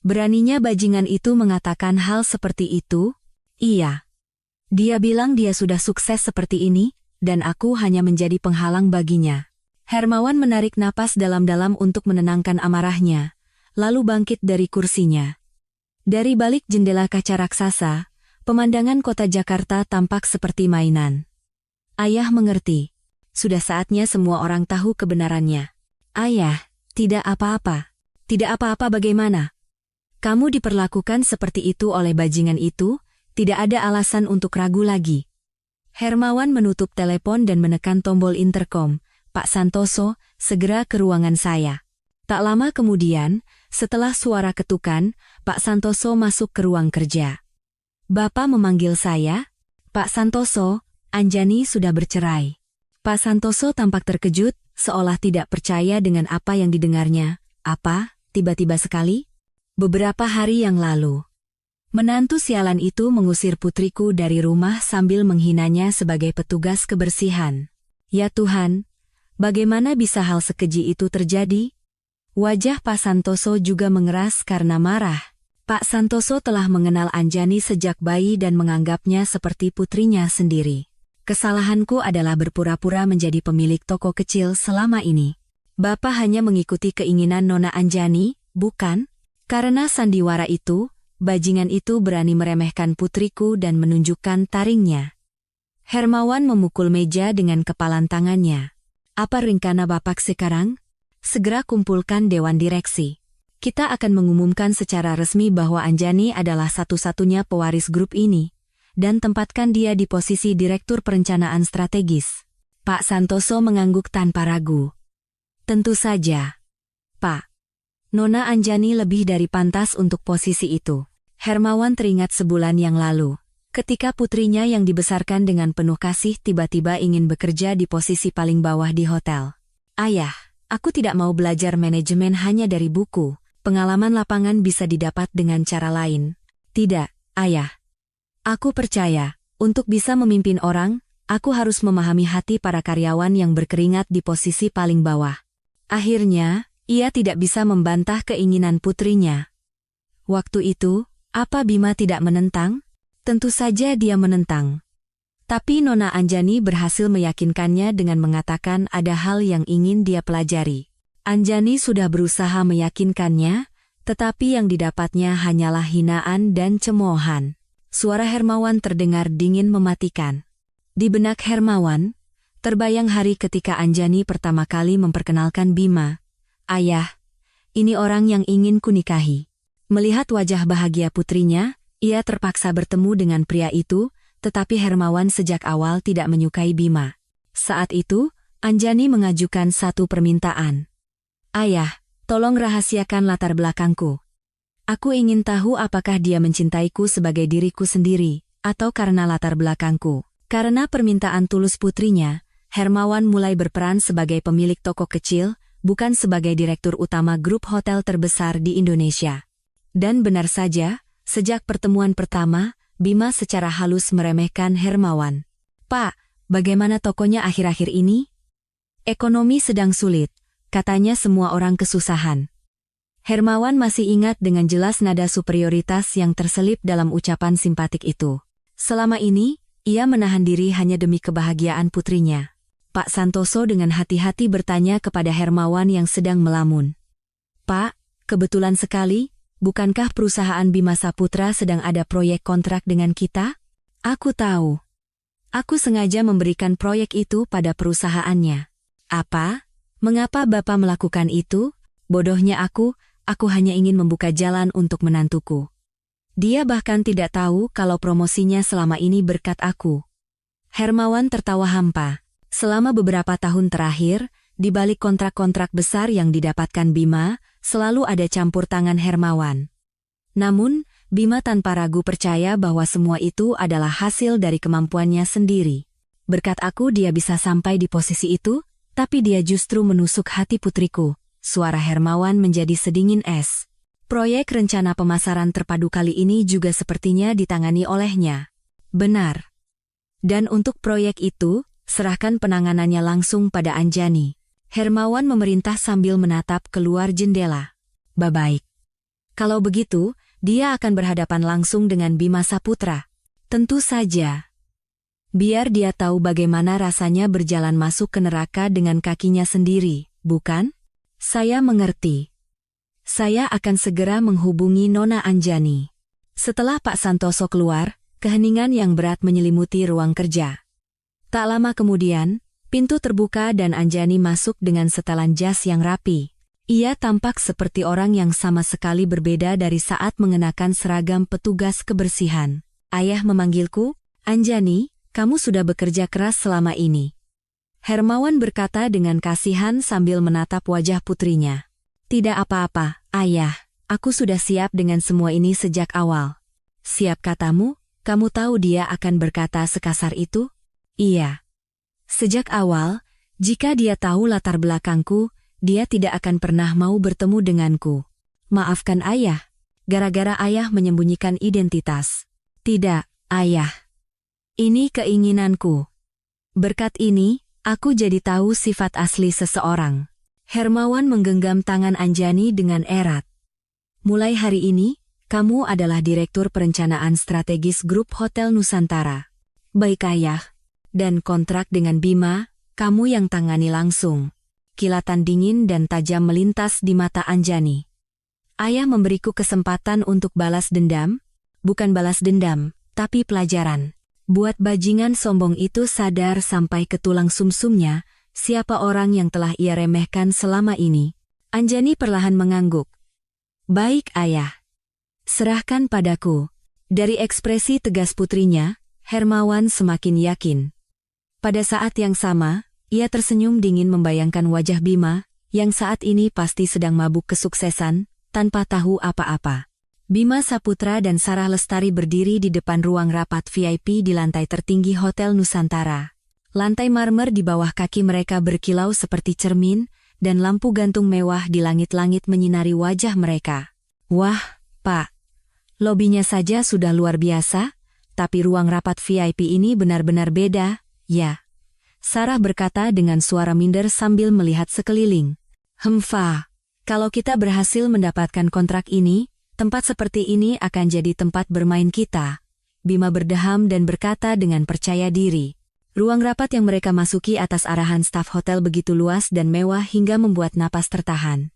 S1: Beraninya bajingan itu mengatakan hal seperti itu? Iya. Dia bilang dia sudah sukses seperti ini, dan aku hanya menjadi penghalang baginya. Hermawan menarik napas dalam-dalam untuk menenangkan amarahnya, lalu bangkit dari kursinya. Dari balik jendela kaca raksasa, pemandangan kota Jakarta tampak seperti mainan. Ayah mengerti. Sudah saatnya semua orang tahu kebenarannya. Ayah, tidak apa-apa. Tidak apa-apa bagaimana? Kamu diperlakukan seperti itu oleh bajingan itu, tidak ada alasan untuk ragu lagi. Hermawan menutup telepon dan menekan tombol interkom. Pak Santoso, segera ke ruangan saya. Tak lama kemudian, setelah suara ketukan, Pak Santoso masuk ke ruang kerja. Bapak memanggil saya? Pak Santoso, Anjani sudah bercerai. Pak Santoso tampak terkejut, seolah tidak percaya dengan apa yang didengarnya. Apa, tiba-tiba sekali? Beberapa hari yang lalu. Menantu sialan itu mengusir putriku dari rumah sambil menghinanya sebagai petugas kebersihan. Ya Tuhan! Bagaimana bisa hal sekeji itu terjadi? Wajah Pak Santoso juga mengeras karena marah. Pak Santoso telah mengenal Anjani sejak bayi dan menganggapnya seperti putrinya sendiri. Kesalahanku adalah berpura-pura menjadi pemilik toko kecil selama ini. Bapak hanya mengikuti keinginan Nona Anjani, bukan? Karena sandiwara itu, bajingan itu berani meremehkan putriku dan menunjukkan taringnya. Hermawan memukul meja dengan kepalan tangannya. Apa rencana Bapak sekarang? Segera kumpulkan Dewan Direksi. Kita akan mengumumkan secara resmi bahwa Anjani adalah satu-satunya pewaris grup ini, dan tempatkan dia di posisi Direktur Perencanaan Strategis. Pak Santoso mengangguk tanpa ragu. Tentu saja, Pak. Nona Anjani lebih dari pantas untuk posisi itu. Hermawan teringat sebulan yang lalu. Ketika putrinya yang dibesarkan dengan penuh kasih tiba-tiba ingin bekerja di posisi paling bawah di hotel. Ayah, aku tidak mau belajar manajemen hanya dari buku. Pengalaman lapangan bisa didapat dengan cara lain. Tidak, Ayah. Aku percaya, untuk bisa memimpin orang, aku harus memahami hati para karyawan yang berkeringat di posisi paling bawah. Akhirnya, ia tidak bisa membantah keinginan putrinya. Waktu itu, apa Bima tidak menentang? Tentu saja dia menentang. Tapi Nona Anjani berhasil meyakinkannya dengan mengatakan ada hal yang ingin dia pelajari. Anjani sudah berusaha meyakinkannya, tetapi yang didapatnya hanyalah hinaan dan cemoohan. Suara Hermawan terdengar dingin mematikan. Di benak Hermawan, Terbayang hari ketika Anjani pertama kali memperkenalkan Bima. Ayah, ini orang yang ingin kunikahi. Melihat wajah bahagia putrinya, ia terpaksa bertemu dengan pria itu, tetapi Hermawan sejak awal tidak menyukai Bima. Saat itu, Anjani mengajukan satu permintaan. Ayah, tolong rahasiakan latar belakangku. Aku ingin tahu apakah dia mencintaiku sebagai diriku sendiri, atau karena latar belakangku. Karena permintaan tulus putrinya, Hermawan mulai berperan sebagai pemilik toko kecil, bukan sebagai direktur utama grup hotel terbesar di Indonesia. Dan benar saja, sejak pertemuan pertama, Bima secara halus meremehkan Hermawan. Pak, bagaimana tokonya akhir-akhir ini? Ekonomi sedang sulit, katanya semua orang kesusahan. Hermawan masih ingat dengan jelas nada superioritas yang terselip dalam ucapan simpatik itu. Selama ini, ia menahan diri hanya demi kebahagiaan putrinya. Pak Santoso dengan hati-hati bertanya kepada Hermawan yang sedang melamun. Pak, kebetulan sekali, bukankah perusahaan Bima Saputra sedang ada proyek kontrak dengan kita? Aku tahu. Aku sengaja memberikan proyek itu pada perusahaannya. Apa? Mengapa Bapak melakukan itu? Bodohnya aku hanya ingin membuka jalan untuk menantuku. Dia bahkan tidak tahu kalau promosinya selama ini berkat aku. Hermawan tertawa hampa. Selama beberapa tahun terakhir, di balik kontrak-kontrak besar yang didapatkan Bima, selalu ada campur tangan Hermawan. Namun, Bima tanpa ragu percaya bahwa semua itu adalah hasil dari kemampuannya sendiri. Berkat aku dia bisa sampai di posisi itu, tapi dia justru menusuk hati putriku. Suara Hermawan menjadi sedingin es. Proyek rencana pemasaran terpadu kali ini juga sepertinya ditangani olehnya. Benar. Dan untuk proyek itu, serahkan penanganannya langsung pada Anjani. Hermawan memerintah sambil menatap keluar jendela. Baik. Kalau begitu, dia akan berhadapan langsung dengan Bima Saputra. Tentu saja. Biar dia tahu bagaimana rasanya berjalan masuk ke neraka dengan kakinya sendiri, bukan? Saya mengerti. Saya akan segera menghubungi Nona Anjani. Setelah Pak Santoso keluar, keheningan yang berat menyelimuti ruang kerja. Tak lama kemudian, pintu terbuka dan Anjani masuk dengan setelan jas yang rapi. Ia tampak seperti orang yang sama sekali berbeda dari saat mengenakan seragam petugas kebersihan. Ayah memanggilku, Anjani, kamu sudah bekerja keras selama ini. Hermawan berkata dengan kasihan sambil menatap wajah putrinya. Tidak apa-apa, ayah, aku sudah siap dengan semua ini sejak awal. Siap katamu, kamu tahu dia akan berkata sekasar itu? Iya. Sejak awal, jika dia tahu latar belakangku, dia tidak akan pernah mau bertemu denganku. Maafkan ayah, gara-gara ayah menyembunyikan identitas. Tidak, ayah. Ini keinginanku. Berkat ini, aku jadi tahu sifat asli seseorang. Hermawan menggenggam tangan Anjani dengan erat. Mulai hari ini, kamu adalah Direktur Perencanaan Strategis Grup Hotel Nusantara. Baik ayah. Dan kontrak dengan Bima, kamu yang tangani langsung. Kilatan dingin dan tajam melintas di mata Anjani. Ayah memberiku kesempatan untuk balas dendam, bukan balas dendam, tapi pelajaran. Buat bajingan sombong itu sadar sampai ke tulang sumsumnya, siapa orang yang telah ia remehkan selama ini. Anjani perlahan mengangguk. Baik ayah. Serahkan padaku. Dari ekspresi tegas putrinya, Hermawan semakin yakin. Pada saat yang sama, ia tersenyum dingin membayangkan wajah Bima, yang saat ini pasti sedang mabuk kesuksesan, tanpa tahu apa-apa. Bima Saputra dan Sarah Lestari berdiri di depan ruang rapat VIP di lantai tertinggi Hotel Nusantara. Lantai marmer di bawah kaki mereka berkilau seperti cermin, dan lampu gantung mewah di langit-langit menyinari wajah mereka. Wah, Pak. Lobinya saja sudah luar biasa, tapi ruang rapat VIP ini benar-benar beda. Ya, Sarah berkata dengan suara minder sambil melihat sekeliling. Kalau kita berhasil mendapatkan kontrak ini, tempat seperti ini akan jadi tempat bermain kita. Bima berdeham dan berkata dengan percaya diri. Ruang rapat yang mereka masuki atas arahan staf hotel begitu luas dan mewah hingga membuat napas tertahan.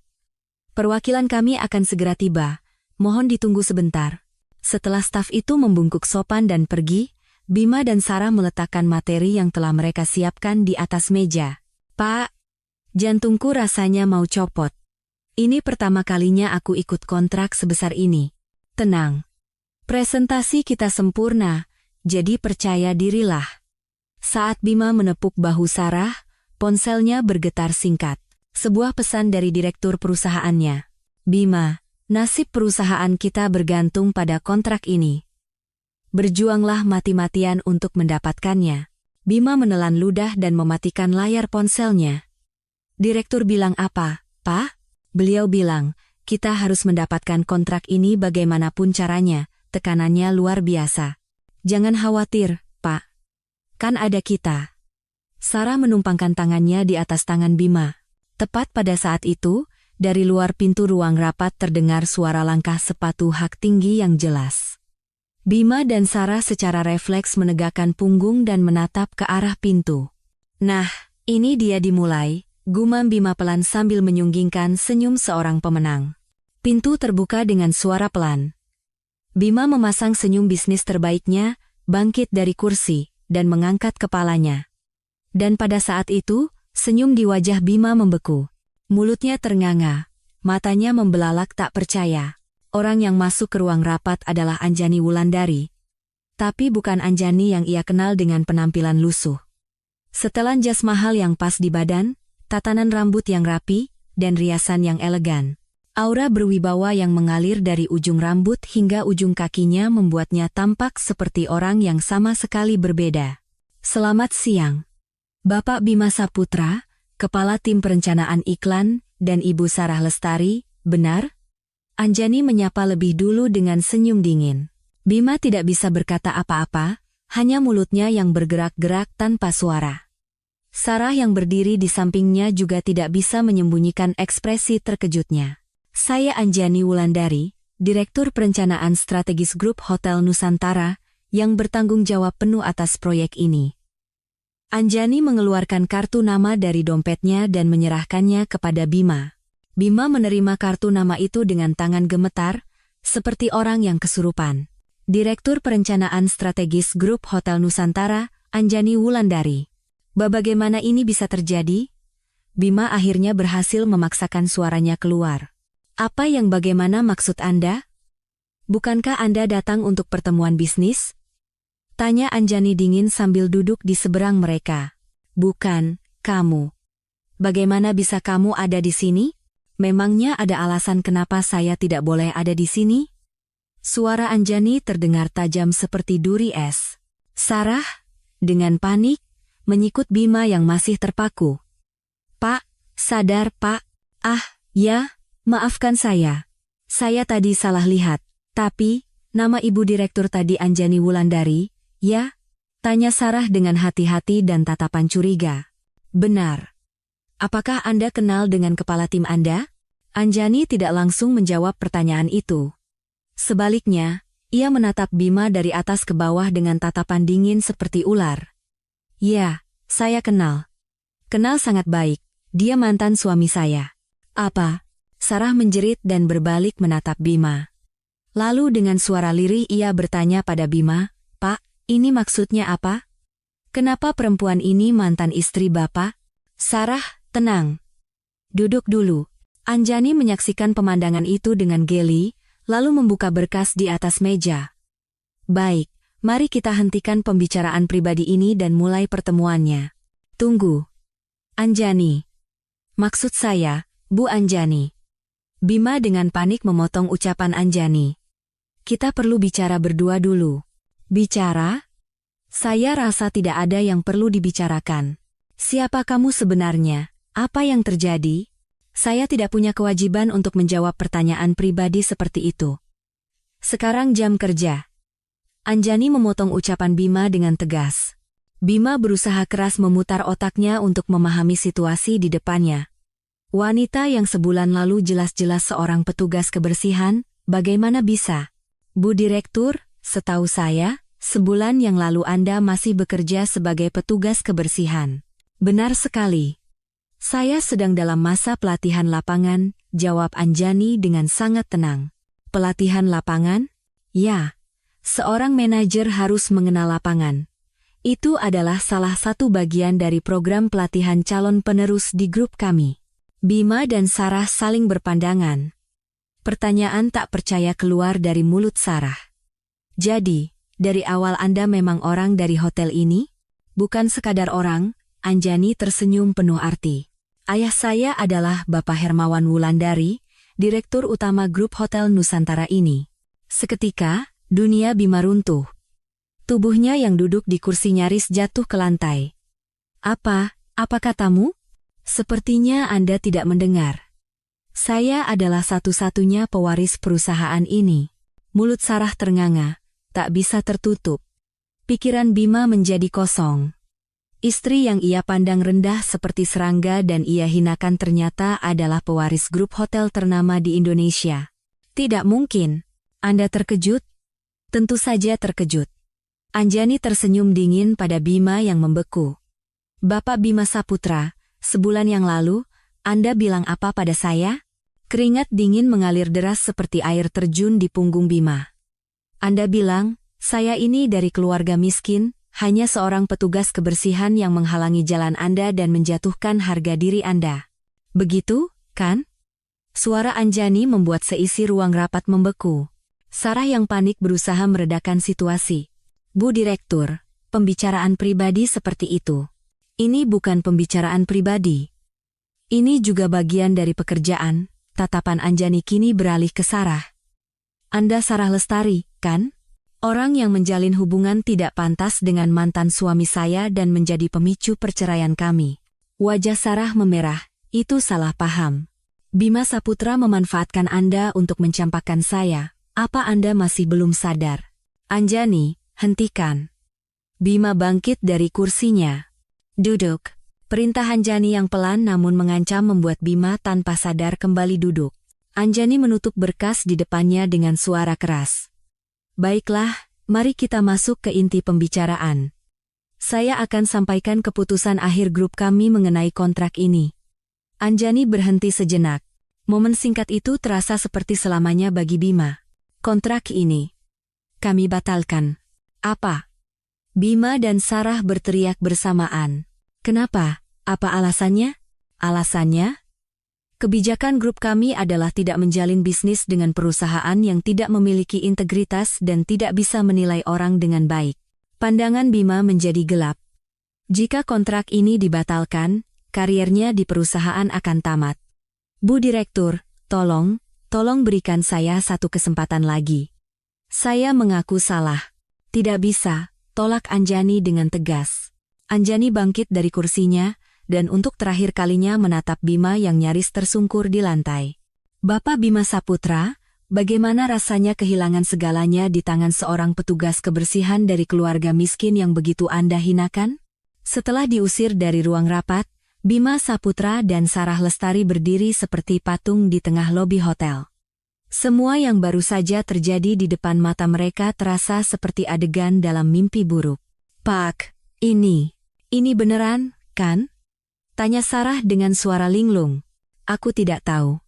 S1: Perwakilan kami akan segera tiba, mohon ditunggu sebentar. Setelah staf itu membungkuk sopan dan pergi, Bima dan Sarah meletakkan materi yang telah mereka siapkan di atas meja. Pak, jantungku rasanya mau copot. Ini pertama kalinya aku ikut kontrak sebesar ini. Tenang. Presentasi kita sempurna, jadi percaya dirilah. Saat Bima menepuk bahu Sarah, ponselnya bergetar singkat. Sebuah pesan dari direktur perusahaannya. Bima, nasib perusahaan kita bergantung pada kontrak ini. Berjuanglah mati-matian untuk mendapatkannya. Bima menelan ludah dan mematikan layar ponselnya. Direktur bilang apa, Pak? Beliau bilang, kita harus mendapatkan kontrak ini bagaimanapun caranya, tekanannya luar biasa. Jangan khawatir, Pak. Kan ada kita. Sarah menumpangkan tangannya di atas tangan Bima. Tepat pada saat itu, dari luar pintu ruang rapat terdengar suara langkah sepatu hak tinggi yang jelas. Bima dan Sarah secara refleks menegakkan punggung dan menatap ke arah pintu. Nah, ini dia dimulai, gumam Bima pelan sambil menyunggingkan senyum seorang pemenang. Pintu terbuka dengan suara pelan. Bima memasang senyum bisnis terbaiknya, bangkit dari kursi, dan mengangkat kepalanya. Dan pada saat itu, senyum di wajah Bima membeku. Mulutnya ternganga, matanya membelalak tak percaya. Orang yang masuk ke ruang rapat adalah Anjani Wulandari. Tapi bukan Anjani yang ia kenal dengan penampilan lusuh. Setelan jas mahal yang pas di badan, tatanan rambut yang rapi, dan riasan yang elegan. Aura berwibawa yang mengalir dari ujung rambut hingga ujung kakinya membuatnya tampak seperti orang yang sama sekali berbeda. Selamat siang. Bapak Bima Saputra, Kepala Tim Perencanaan Iklan, dan Ibu Sarah Lestari, benar? Anjani menyapa lebih dulu dengan senyum dingin. Bima tidak bisa berkata apa-apa, hanya mulutnya yang bergerak-gerak tanpa suara. Sarah yang berdiri di sampingnya juga tidak bisa menyembunyikan ekspresi terkejutnya. Saya Anjani Wulandari, Direktur Perencanaan Strategis Grup Hotel Nusantara, yang bertanggung jawab penuh atas proyek ini. Anjani mengeluarkan kartu nama dari dompetnya dan menyerahkannya kepada Bima. Bima menerima kartu nama itu dengan tangan gemetar, seperti orang yang kesurupan. Direktur Perencanaan Strategis Grup Hotel Nusantara, Anjani Wulandari. Bagaimana ini bisa terjadi? Bima akhirnya berhasil memaksakan suaranya keluar. Apa yang bagaimana maksud Anda? Bukankah Anda datang untuk pertemuan bisnis? Tanya Anjani dingin sambil duduk di seberang mereka. Bukan, kamu. Bagaimana bisa kamu ada di sini? Memangnya ada alasan kenapa saya tidak boleh ada di sini? Suara Anjani terdengar tajam seperti duri es. Sarah, dengan panik, menyikut Bima yang masih terpaku. Pak, sadar Pak. Ah, ya, maafkan saya. Saya tadi salah lihat. Tapi, nama Ibu Direktur tadi Anjani Wulandari, ya? Tanya Sarah dengan hati-hati dan tatapan curiga. Benar. Apakah Anda kenal dengan kepala tim Anda? Anjani tidak langsung menjawab pertanyaan itu. Sebaliknya, ia menatap Bima dari atas ke bawah dengan tatapan dingin seperti ular. Ya, saya kenal. Kenal sangat baik, dia mantan suami saya. Apa? Sarah menjerit dan berbalik menatap Bima. Lalu dengan suara lirih ia bertanya pada Bima, Pak, ini maksudnya apa? Kenapa perempuan ini mantan istri Bapak? Sarah, tenang. Duduk dulu. Anjani menyaksikan pemandangan itu dengan geli, lalu membuka berkas di atas meja. Baik, mari kita hentikan pembicaraan pribadi ini dan mulai pertemuannya. Tunggu. Anjani. Maksud saya, Bu Anjani. Bima dengan panik memotong ucapan Anjani. Kita perlu bicara berdua dulu. Bicara? Saya rasa tidak ada yang perlu dibicarakan. Siapa kamu sebenarnya? Apa yang terjadi? Saya tidak punya kewajiban untuk menjawab pertanyaan pribadi seperti itu. Sekarang jam kerja. Anjani memotong ucapan Bima dengan tegas. Bima berusaha keras memutar otaknya untuk memahami situasi di depannya. Wanita yang sebulan lalu jelas-jelas seorang petugas kebersihan, bagaimana bisa? Bu Direktur, setahu saya, sebulan yang lalu Anda masih bekerja sebagai petugas kebersihan. Benar sekali. Saya sedang dalam masa pelatihan lapangan, jawab Anjani dengan sangat tenang. Pelatihan lapangan? Ya. Seorang manajer harus mengenal lapangan. Itu adalah salah satu bagian dari program pelatihan calon penerus di grup kami. Bima dan Sarah saling berpandangan. Pertanyaan tak percaya keluar dari mulut Sarah. Jadi, dari awal Anda memang orang dari hotel ini? Bukan sekadar orang, Anjani tersenyum penuh arti. Ayah saya adalah Bapak Hermawan Wulandari, Direktur Utama Grup Hotel Nusantara ini. Seketika, dunia Bima runtuh. Tubuhnya yang duduk di kursi nyaris jatuh ke lantai. Apa katamu? Sepertinya Anda tidak mendengar. Saya adalah satu-satunya pewaris perusahaan ini. Mulut Sarah ternganga, tak bisa tertutup. Pikiran Bima menjadi kosong. Istri yang ia pandang rendah seperti serangga dan ia hinakan ternyata adalah pewaris grup hotel ternama di Indonesia. Tidak mungkin. Anda terkejut? Tentu saja terkejut. Anjani tersenyum dingin pada Bima yang membeku. Bapak Bima Saputra, sebulan yang lalu, Anda bilang apa pada saya? Keringat dingin mengalir deras seperti air terjun di punggung Bima. Anda bilang, saya ini dari keluarga miskin, hanya seorang petugas kebersihan yang menghalangi jalan Anda dan menjatuhkan harga diri Anda. Begitu, kan? Suara Anjani membuat seisi ruang rapat membeku. Sarah yang panik berusaha meredakan situasi. Bu Direktur, pembicaraan pribadi seperti itu. Ini bukan pembicaraan pribadi. Ini juga bagian dari pekerjaan. Tatapan Anjani kini beralih ke Sarah. Anda Sarah Lestari, kan? Orang yang menjalin hubungan tidak pantas dengan mantan suami saya dan menjadi pemicu perceraian kami. Wajah Sarah memerah, itu salah paham. Bima Saputra memanfaatkan Anda untuk mencampakkan saya. Apa Anda masih belum sadar? Anjani, hentikan. Bima bangkit dari kursinya. Duduk. Perintah Anjani yang pelan namun mengancam membuat Bima tanpa sadar kembali duduk. Anjani menutup berkas di depannya dengan suara keras. Baiklah, mari kita masuk ke inti pembicaraan. Saya akan sampaikan keputusan akhir grup kami mengenai kontrak ini. Anjani berhenti sejenak. Momen singkat itu terasa seperti selamanya bagi Bima. Kontrak ini kami batalkan. Apa? Bima dan Sarah berteriak bersamaan. Kenapa? Apa alasannya? Alasannya? Kebijakan grup kami adalah tidak menjalin bisnis dengan perusahaan yang tidak memiliki integritas dan tidak bisa menilai orang dengan baik. Pandangan Bima menjadi gelap. Jika kontrak ini dibatalkan, kariernya di perusahaan akan tamat. Bu Direktur, tolong berikan saya satu kesempatan lagi. Saya mengaku salah. Tidak bisa, tolak Anjani dengan tegas. Anjani bangkit dari kursinya, dan untuk terakhir kalinya menatap Bima yang nyaris tersungkur di lantai. Bapak Bima Saputra, bagaimana rasanya kehilangan segalanya di tangan seorang petugas kebersihan dari keluarga miskin yang begitu Anda hinakan? Setelah diusir dari ruang rapat, Bima Saputra dan Sarah Lestari berdiri seperti patung di tengah lobi hotel. Semua yang baru saja terjadi di depan mata mereka terasa seperti adegan dalam mimpi buruk. Pak, ini beneran, kan? Tanya Sarah dengan suara linglung. Aku tidak tahu.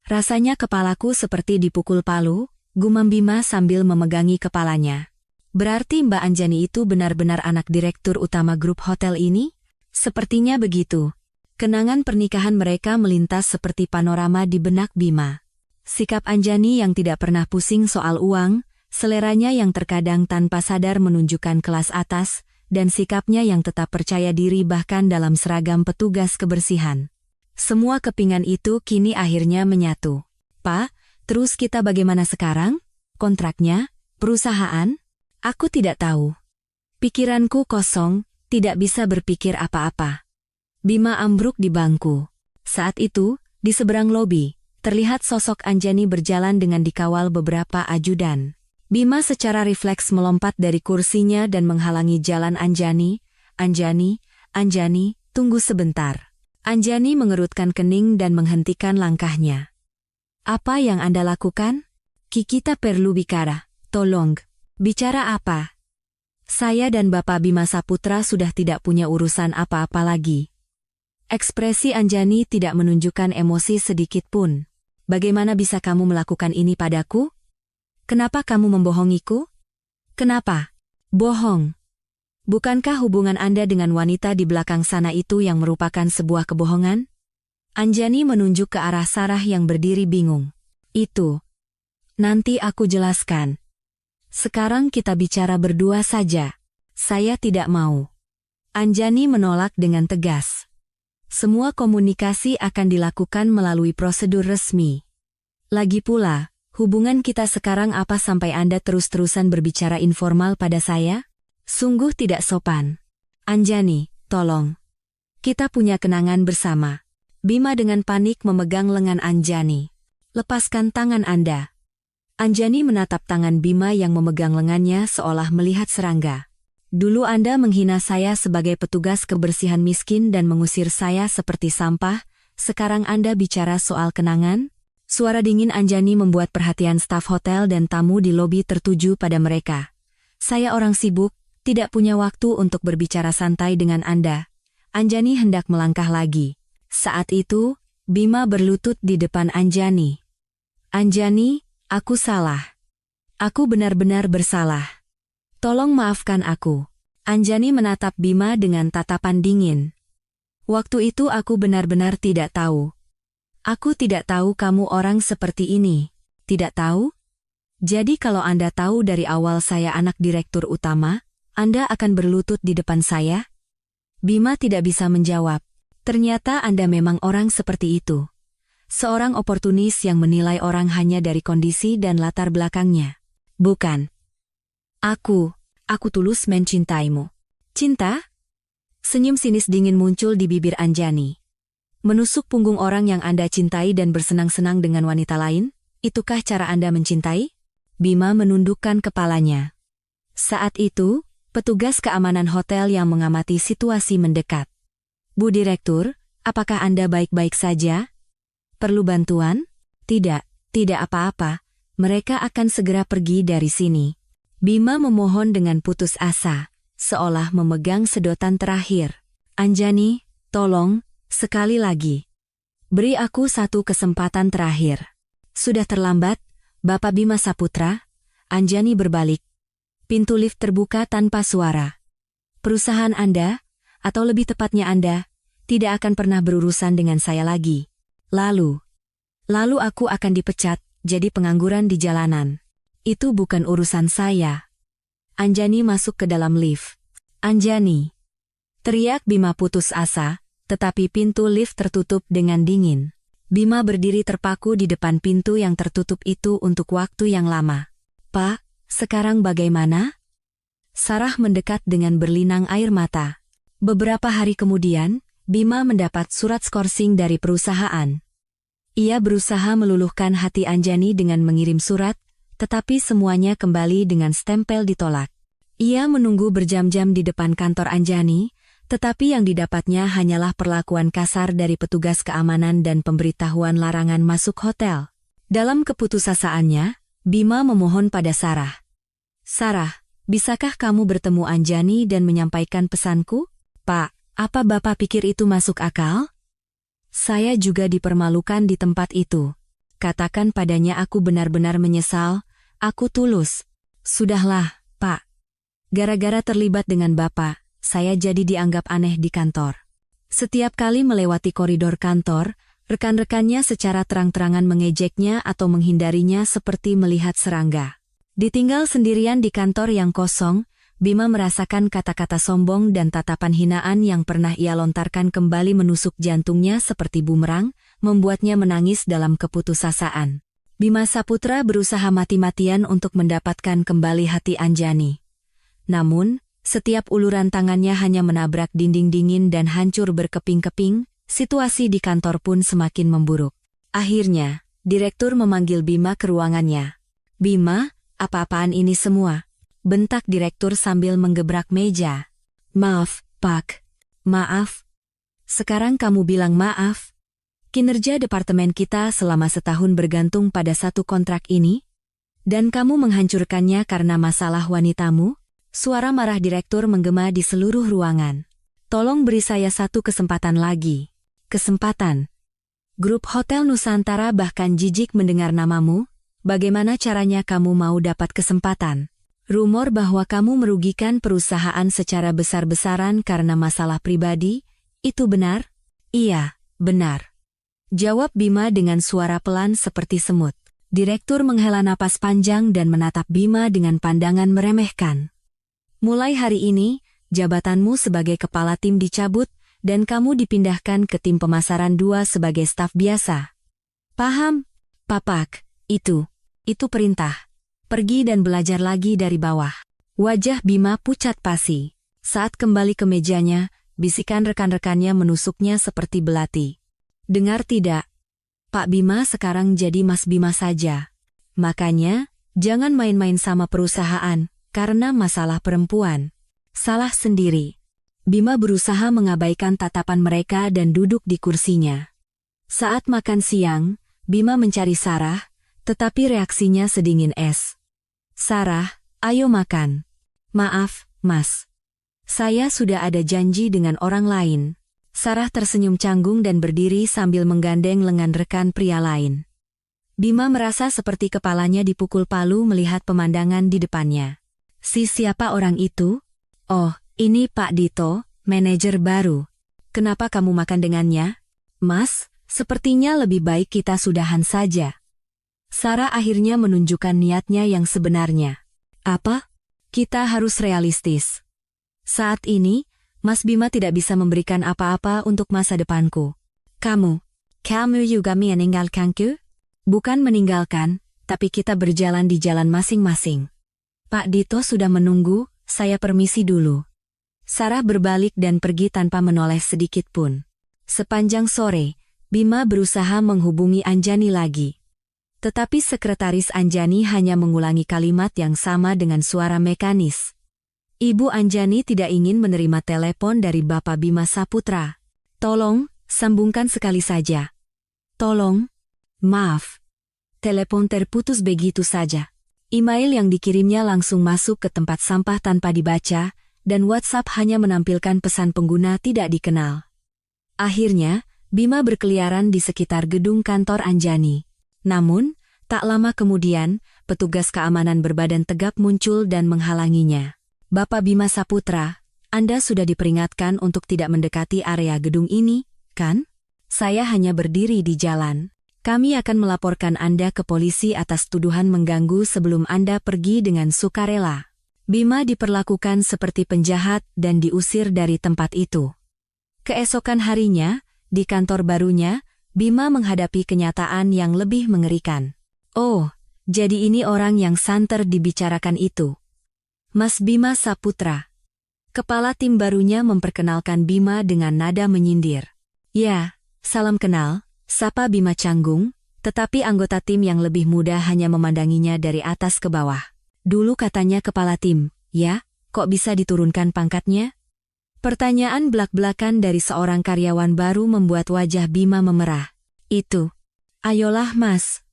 S1: Rasanya kepalaku seperti dipukul palu, gumam Bima sambil memegangi kepalanya. Berarti Mbak Anjani itu benar-benar anak direktur utama grup hotel ini? Sepertinya begitu. Kenangan pernikahan mereka melintas seperti panorama di benak Bima. Sikap Anjani yang tidak pernah pusing soal uang, seleranya yang terkadang tanpa sadar menunjukkan kelas atas, dan sikapnya yang tetap percaya diri bahkan dalam seragam petugas kebersihan. Semua kepingan itu kini akhirnya menyatu. Pak, terus kita bagaimana sekarang? Kontraknya? Perusahaan? Aku tidak tahu. Pikiranku kosong, tidak bisa berpikir apa-apa. Bima ambruk di bangku. Saat itu, di seberang lobi, terlihat sosok Anjani berjalan dengan dikawal beberapa ajudan. Bima secara refleks melompat dari kursinya dan menghalangi jalan Anjani. Anjani, tunggu sebentar. Anjani mengerutkan kening dan menghentikan langkahnya. Apa yang Anda lakukan? Kita perlu bicara. Tolong. Bicara apa? Saya dan Bapak Bima Saputra sudah tidak punya urusan apa-apa lagi. Ekspresi Anjani tidak menunjukkan emosi sedikit pun. Bagaimana bisa kamu melakukan ini padaku? Kenapa kamu membohongiku? Kenapa? Bohong. Bukankah hubungan Anda dengan wanita di belakang sana itu yang merupakan sebuah kebohongan? Anjani menunjuk ke arah Sarah yang berdiri bingung. Itu. Nanti aku jelaskan. Sekarang kita bicara berdua saja. Saya tidak mau. Anjani menolak dengan tegas. Semua komunikasi akan dilakukan melalui prosedur resmi. Lagi pula, hubungan kita sekarang apa sampai Anda terus-terusan berbicara informal pada saya? Sungguh tidak sopan. Anjani, tolong. Kita punya kenangan bersama. Bima dengan panik memegang lengan Anjani. Lepaskan tangan Anda. Anjani menatap tangan Bima yang memegang lengannya seolah melihat serangga. Dulu Anda menghina saya sebagai petugas kebersihan miskin dan mengusir saya seperti sampah, sekarang Anda bicara soal kenangan? Suara dingin Anjani membuat perhatian staf hotel dan tamu di lobi tertuju pada mereka. Saya orang sibuk, tidak punya waktu untuk berbicara santai dengan Anda. Anjani hendak melangkah lagi. Saat itu, Bima berlutut di depan Anjani. Anjani, aku salah. Aku benar-benar bersalah. Tolong maafkan aku. Anjani menatap Bima dengan tatapan dingin. Waktu itu aku benar-benar tidak tahu. Aku tidak tahu kamu orang seperti ini. Tidak tahu? Jadi kalau Anda tahu dari awal saya anak direktur utama, Anda akan berlutut di depan saya? Bima tidak bisa menjawab. Ternyata Anda memang orang seperti itu. Seorang oportunis yang menilai orang hanya dari kondisi dan latar belakangnya. Bukan. Aku tulus mencintaimu. Cinta? Senyum sinis dingin muncul di bibir Anjani. Menusuk punggung orang yang Anda cintai dan bersenang-senang dengan wanita lain? Itukah cara Anda mencintai? Bima menundukkan kepalanya. Saat itu, petugas keamanan hotel yang mengamati situasi mendekat. Bu Direktur, apakah Anda baik-baik saja? Perlu bantuan? Tidak apa-apa. Mereka akan segera pergi dari sini. Bima memohon dengan putus asa, seolah memegang sedotan terakhir. Anjani, tolong, sekali lagi. Beri aku satu kesempatan terakhir. Sudah terlambat, Bapak Bima Saputra. Anjani berbalik. Pintu lift terbuka tanpa suara. Perusahaan Anda, atau lebih tepatnya Anda, tidak akan pernah berurusan dengan saya lagi. Lalu aku akan dipecat, jadi pengangguran di jalanan. Itu bukan urusan saya. Anjani masuk ke dalam lift. Anjani. Teriak Bima putus asa, tetapi pintu lift tertutup dengan dingin. Bima berdiri terpaku di depan pintu yang tertutup itu untuk waktu yang lama. Pak, sekarang bagaimana? Sarah mendekat dengan berlinang air mata. Beberapa hari kemudian, Bima mendapat surat skorsing dari perusahaan. Ia berusaha meluluhkan hati Anjani dengan mengirim surat, tetapi semuanya kembali dengan stempel ditolak. Ia menunggu berjam-jam di depan kantor Anjani, tetapi yang didapatnya hanyalah perlakuan kasar dari petugas keamanan dan pemberitahuan larangan masuk hotel. Dalam keputusasaannya, Bima memohon pada Sarah. Sarah, bisakah kamu bertemu Anjani dan menyampaikan pesanku? Pak, apa Bapak pikir itu masuk akal? Saya juga dipermalukan di tempat itu. Katakan padanya aku benar-benar menyesal, aku tulus. Sudahlah, Pak. Gara-gara terlibat dengan Bapak, saya jadi dianggap aneh di kantor. Setiap kali melewati koridor kantor, rekan-rekannya secara terang-terangan mengejeknya atau menghindarinya seperti melihat serangga. Ditinggal sendirian di kantor yang kosong, Bima merasakan kata-kata sombong dan tatapan hinaan yang pernah ia lontarkan kembali menusuk jantungnya seperti bumerang, membuatnya menangis dalam keputusasaan. Bima Saputra berusaha mati-matian untuk mendapatkan kembali hati Anjani. Namun, setiap uluran tangannya hanya menabrak dinding dingin dan hancur berkeping-keping, situasi di kantor pun semakin memburuk. Akhirnya, direktur memanggil Bima ke ruangannya. Bima, apa-apaan ini semua? Bentak direktur sambil menggebrak meja. Maaf, Pak. Maaf. Sekarang kamu bilang maaf? Kinerja departemen kita selama setahun bergantung pada satu kontrak ini? Dan kamu menghancurkannya karena masalah wanitamu? Suara marah direktur menggema di seluruh ruangan. Tolong beri saya satu kesempatan lagi. Kesempatan? Grup Hotel Nusantara bahkan jijik mendengar namamu. Bagaimana caranya kamu mau dapat kesempatan? Rumor bahwa kamu merugikan perusahaan secara besar-besaran karena masalah pribadi, itu benar? Iya, benar. Jawab Bima dengan suara pelan seperti semut. Direktur menghela napas panjang dan menatap Bima dengan pandangan meremehkan. Mulai hari ini, jabatanmu sebagai kepala tim dicabut, dan kamu dipindahkan ke tim pemasaran 2 sebagai staf biasa. Paham? Papak, itu perintah. Pergi dan belajar lagi dari bawah. Wajah Bima pucat pasi. Saat kembali ke mejanya, bisikan rekan-rekannya menusuknya seperti belati. Dengar tidak? Pak Bima sekarang jadi Mas Bima saja. Makanya, jangan main-main sama perusahaan, karena masalah perempuan. Salah sendiri. Bima berusaha mengabaikan tatapan mereka dan duduk di kursinya. Saat makan siang, Bima mencari Sarah, tetapi reaksinya sedingin es. Sarah, ayo makan. Maaf, Mas. Saya sudah ada janji dengan orang lain. Sarah tersenyum canggung dan berdiri sambil menggandeng lengan rekan pria lain. Bima merasa seperti kepalanya dipukul palu melihat pemandangan di depannya. Siapa orang itu? Oh, ini Pak Dito, manajer baru. Kenapa kamu makan dengannya? Mas, sepertinya lebih baik kita sudahan saja. Sarah akhirnya menunjukkan niatnya yang sebenarnya. Apa? Kita harus realistis. Saat ini, Mas Bima tidak bisa memberikan apa-apa untuk masa depanku. Kamu juga meninggalkanku? Bukan meninggalkan, tapi kita berjalan di jalan masing-masing. Pak Dito sudah menunggu, saya permisi dulu. Sarah berbalik dan pergi tanpa menoleh sedikit pun. Sepanjang sore, Bima berusaha menghubungi Anjani lagi. Tetapi sekretaris Anjani hanya mengulangi kalimat yang sama dengan suara mekanis. Ibu Anjani tidak ingin menerima telepon dari Bapak Bima Saputra. Tolong, sambungkan sekali saja. Tolong. Maaf. Telepon terputus begitu saja. Email yang dikirimnya langsung masuk ke tempat sampah tanpa dibaca, dan WhatsApp hanya menampilkan pesan pengguna tidak dikenal. Akhirnya, Bima berkeliaran di sekitar gedung kantor Anjani. Namun, tak lama kemudian, petugas keamanan berbadan tegap muncul dan menghalanginya. Bapak Bima Saputra, Anda sudah diperingatkan untuk tidak mendekati area gedung ini, kan? Saya hanya berdiri di jalan. Kami akan melaporkan Anda ke polisi atas tuduhan mengganggu sebelum Anda pergi dengan sukarela. Bima diperlakukan seperti penjahat dan diusir dari tempat itu. Keesokan harinya, di kantor barunya, Bima menghadapi kenyataan yang lebih mengerikan. Oh, jadi ini orang yang santer dibicarakan itu. Mas Bima Saputra. Kepala tim barunya memperkenalkan Bima dengan nada menyindir. Ya, salam kenal, sapa Bima canggung, tetapi anggota tim yang lebih muda hanya memandanginya dari atas ke bawah. Dulu katanya kepala tim, ya, kok bisa diturunkan pangkatnya? Pertanyaan belak-belakan dari seorang karyawan baru membuat wajah Bima memerah. Itu. Ayolah Mas.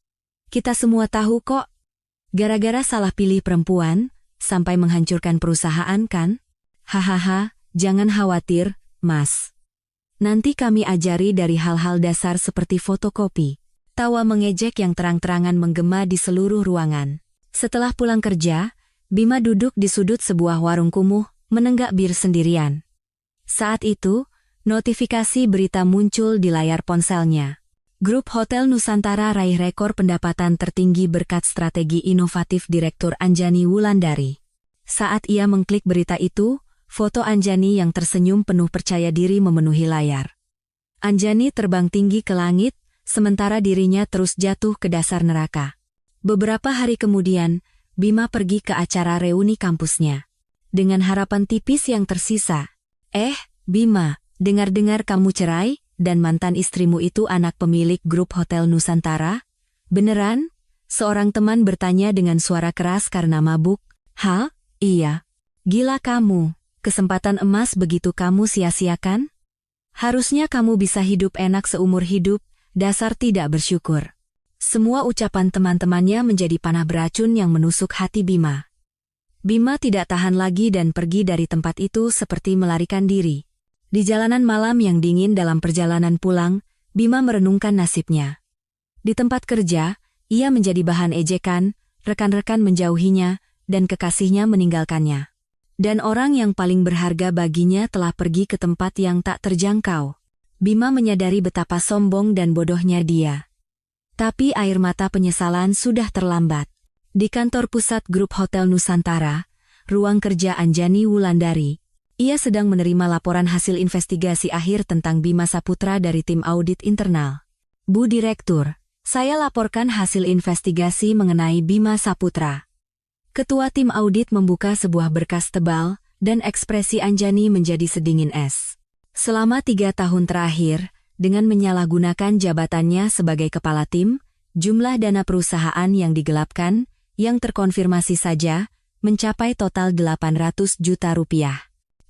S1: Kita semua tahu kok. Gara-gara salah pilih perempuan, sampai menghancurkan perusahaan kan? Hahaha, jangan khawatir, Mas. Nanti kami ajari dari hal-hal dasar seperti fotokopi. Tawa mengejek yang terang-terangan menggema di seluruh ruangan. Setelah pulang kerja, Bima duduk di sudut sebuah warung kumuh, menenggak bir sendirian. Saat itu, notifikasi berita muncul di layar ponselnya. Grup Hotel Nusantara raih rekor pendapatan tertinggi berkat strategi inovatif Direktur Anjani Wulandari. Saat ia mengklik berita itu, foto Anjani yang tersenyum penuh percaya diri memenuhi layar. Anjani terbang tinggi ke langit, sementara dirinya terus jatuh ke dasar neraka. Beberapa hari kemudian, Bima pergi ke acara reuni kampusnya. Dengan harapan tipis yang tersisa. Bima, dengar-dengar kamu cerai, dan mantan istrimu itu anak pemilik grup Hotel Nusantara? Beneran? Seorang teman bertanya dengan suara keras karena mabuk. Hah? Iya. Gila kamu, kesempatan emas begitu kamu sia-siakan? Harusnya kamu bisa hidup enak seumur hidup, dasar tidak bersyukur. Semua ucapan teman-temannya menjadi panah beracun yang menusuk hati Bima. Bima tidak tahan lagi dan pergi dari tempat itu seperti melarikan diri. Di jalanan malam yang dingin dalam perjalanan pulang, Bima merenungkan nasibnya. Di tempat kerja, ia menjadi bahan ejekan, rekan-rekan menjauhinya, dan kekasihnya meninggalkannya. Dan orang yang paling berharga baginya telah pergi ke tempat yang tak terjangkau. Bima menyadari betapa sombong dan bodohnya dia. Tapi air mata penyesalan sudah terlambat. Di kantor pusat grup Hotel Nusantara, ruang kerja Anjani Wulandari, ia sedang menerima laporan hasil investigasi akhir tentang Bima Saputra dari tim audit internal. Bu Direktur, saya laporkan hasil investigasi mengenai Bima Saputra. Ketua tim audit membuka sebuah berkas tebal, dan ekspresi Anjani menjadi sedingin es. Selama 3 tahun terakhir, dengan menyalahgunakan jabatannya sebagai kepala tim, jumlah dana perusahaan yang digelapkan, yang terkonfirmasi saja, mencapai total 800 juta rupiah.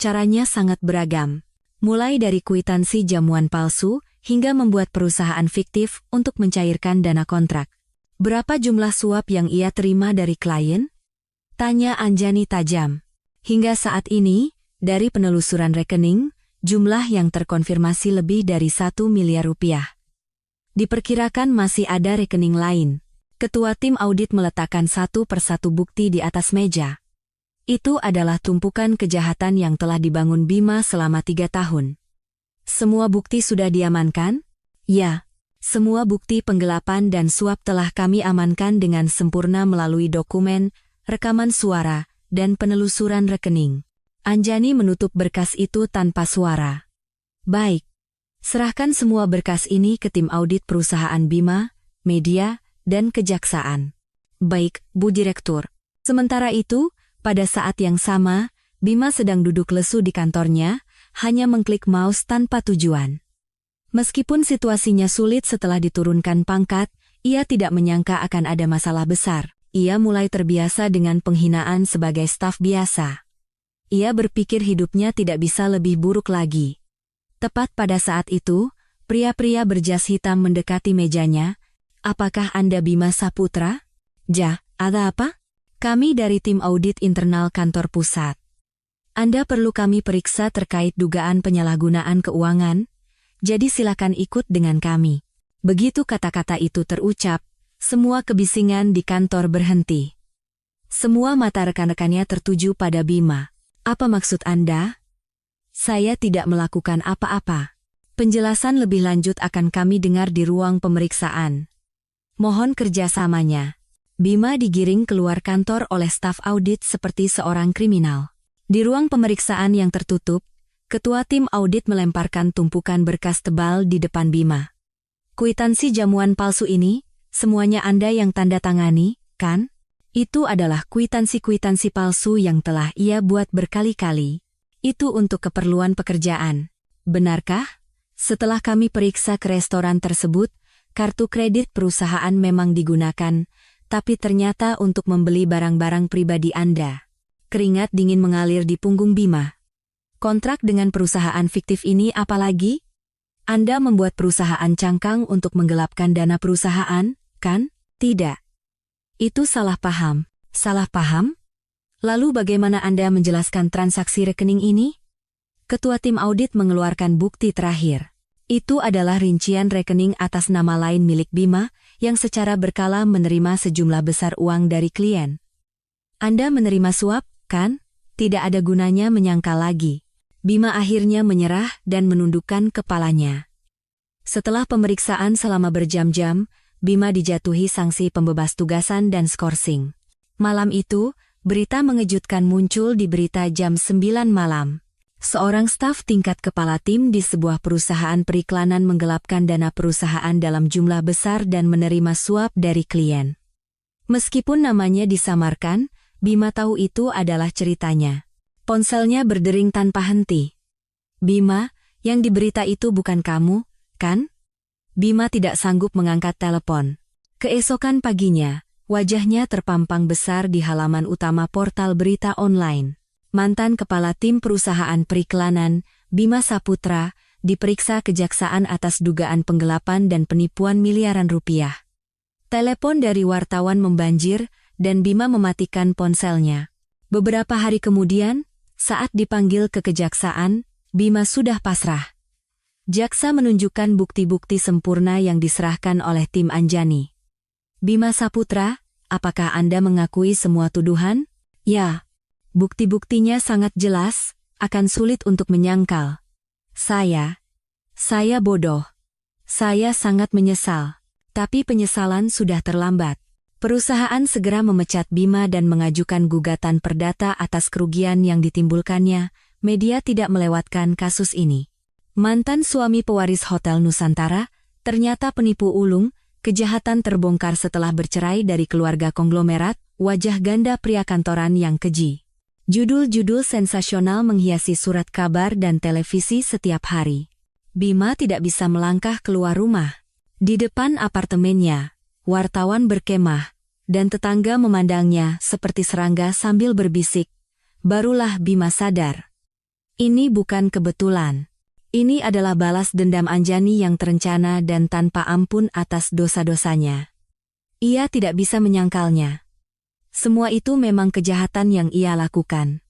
S1: Caranya sangat beragam, mulai dari kwitansi jamuan palsu, hingga membuat perusahaan fiktif untuk mencairkan dana kontrak. Berapa jumlah suap yang ia terima dari klien? Tanya Anjani tajam. Hingga saat ini, dari penelusuran rekening, jumlah yang terkonfirmasi lebih dari 1 miliar rupiah. Diperkirakan masih ada rekening lain. Ketua tim audit meletakkan satu persatu bukti di atas meja. Itu adalah tumpukan kejahatan yang telah dibangun Bima selama 3 tahun. Semua bukti sudah diamankan? Ya, semua bukti penggelapan dan suap telah kami amankan dengan sempurna melalui dokumen, rekaman suara, dan penelusuran rekening. Anjani menutup berkas itu tanpa suara. Baik. Serahkan semua berkas ini ke tim audit perusahaan Bima, media, dan kejaksaan. Baik, Bu Direktur. Sementara itu, pada saat yang sama, Bima sedang duduk lesu di kantornya, hanya mengklik mouse tanpa tujuan. Meskipun situasinya sulit setelah diturunkan pangkat, ia tidak menyangka akan ada masalah besar. Ia mulai terbiasa dengan penghinaan sebagai staf biasa. Ia berpikir hidupnya tidak bisa lebih buruk lagi. Tepat pada saat itu, pria-pria berjas hitam mendekati mejanya. Apakah Anda Bima Saputra? Ja, ada apa? Kami dari tim audit internal kantor pusat. Anda perlu kami periksa terkait dugaan penyalahgunaan keuangan, jadi silakan ikut dengan kami. Begitu kata-kata itu terucap, semua kebisingan di kantor berhenti. Semua mata rekan-rekannya tertuju pada Bima. Apa maksud Anda? Saya tidak melakukan apa-apa. Penjelasan lebih lanjut akan kami dengar di ruang pemeriksaan. Mohon kerjasamanya. Bima digiring keluar kantor oleh staf audit seperti seorang kriminal. Di ruang pemeriksaan yang tertutup, ketua tim audit melemparkan tumpukan berkas tebal di depan Bima. Kwitansi jamuan palsu ini, semuanya Anda yang tanda tangani, kan? Itu adalah kwitansi-kwitansi palsu yang telah ia buat berkali-kali. Itu untuk keperluan pekerjaan. Benarkah? Setelah kami periksa ke restoran tersebut, kartu kredit perusahaan memang digunakan, tapi ternyata untuk membeli barang-barang pribadi Anda. Keringat dingin mengalir di punggung Bima. Kontrak dengan perusahaan fiktif ini apalagi? Anda membuat perusahaan cangkang untuk menggelapkan dana perusahaan, kan? Tidak. Itu salah paham. Salah paham? Lalu bagaimana Anda menjelaskan transaksi rekening ini? Ketua tim audit mengeluarkan bukti terakhir. Itu adalah rincian rekening atas nama lain milik Bima, yang secara berkala menerima sejumlah besar uang dari klien. Anda menerima suap, kan? Tidak ada gunanya menyangkal lagi. Bima akhirnya menyerah dan menundukkan kepalanya. Setelah pemeriksaan selama berjam-jam, Bima dijatuhi sanksi pembebas tugasan dan skorsing. Malam itu, berita mengejutkan muncul di berita jam 9 malam. Seorang staf tingkat kepala tim di sebuah perusahaan periklanan menggelapkan dana perusahaan dalam jumlah besar dan menerima suap dari klien. Meskipun namanya disamarkan, Bima tahu itu adalah ceritanya. Ponselnya berdering tanpa henti. Bima, yang di berita itu bukan kamu, kan? Bima tidak sanggup mengangkat telepon. Keesokan paginya, wajahnya terpampang besar di halaman utama portal berita online. Mantan kepala tim perusahaan periklanan, Bima Saputra, diperiksa kejaksaan atas dugaan penggelapan dan penipuan miliaran rupiah. Telepon dari wartawan membanjir, dan Bima mematikan ponselnya. Beberapa hari kemudian, saat dipanggil ke kejaksaan, Bima sudah pasrah. Jaksa menunjukkan bukti-bukti sempurna yang diserahkan oleh tim Anjani. Bima Saputra, apakah Anda mengakui semua tuduhan? Ya, bukti-buktinya sangat jelas, akan sulit untuk menyangkal. Saya bodoh. Saya sangat menyesal. Tapi penyesalan sudah terlambat. Perusahaan segera memecat Bima dan mengajukan gugatan perdata atas kerugian yang ditimbulkannya. Media tidak melewatkan kasus ini. Mantan suami pewaris Hotel Nusantara, ternyata penipu ulung, kejahatan terbongkar setelah bercerai dari keluarga konglomerat, wajah ganda pria kantoran yang keji. Judul-judul sensasional menghiasi surat kabar dan televisi setiap hari. Bima tidak bisa melangkah keluar rumah. Di depan apartemennya, wartawan berkemah, dan tetangga memandangnya seperti serangga sambil berbisik. Barulah Bima sadar. Ini bukan kebetulan. Ini adalah balas dendam Anjani yang terencana dan tanpa ampun atas dosa-dosanya. Ia tidak bisa menyangkalnya. Semua itu memang kejahatan yang ia lakukan.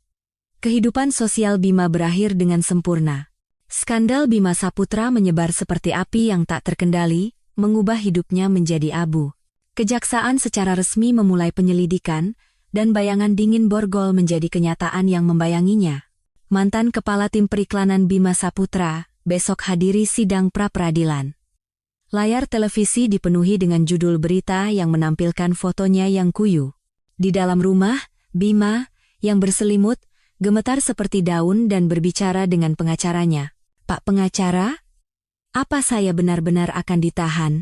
S1: Kehidupan sosial Bima berakhir dengan sempurna. Skandal Bima Saputra menyebar seperti api yang tak terkendali, mengubah hidupnya menjadi abu. Kejaksaan secara resmi memulai penyelidikan, dan bayangan dingin borgol menjadi kenyataan yang membayanginya. Mantan Kepala Tim Periklanan Bima Saputra, besok hadiri sidang pra-peradilan. Layar televisi dipenuhi dengan judul berita yang menampilkan fotonya yang kuyu. Di dalam rumah, Bima, yang berselimut, gemetar seperti daun dan berbicara dengan pengacaranya. "Pak pengacara, apa saya benar-benar akan ditahan?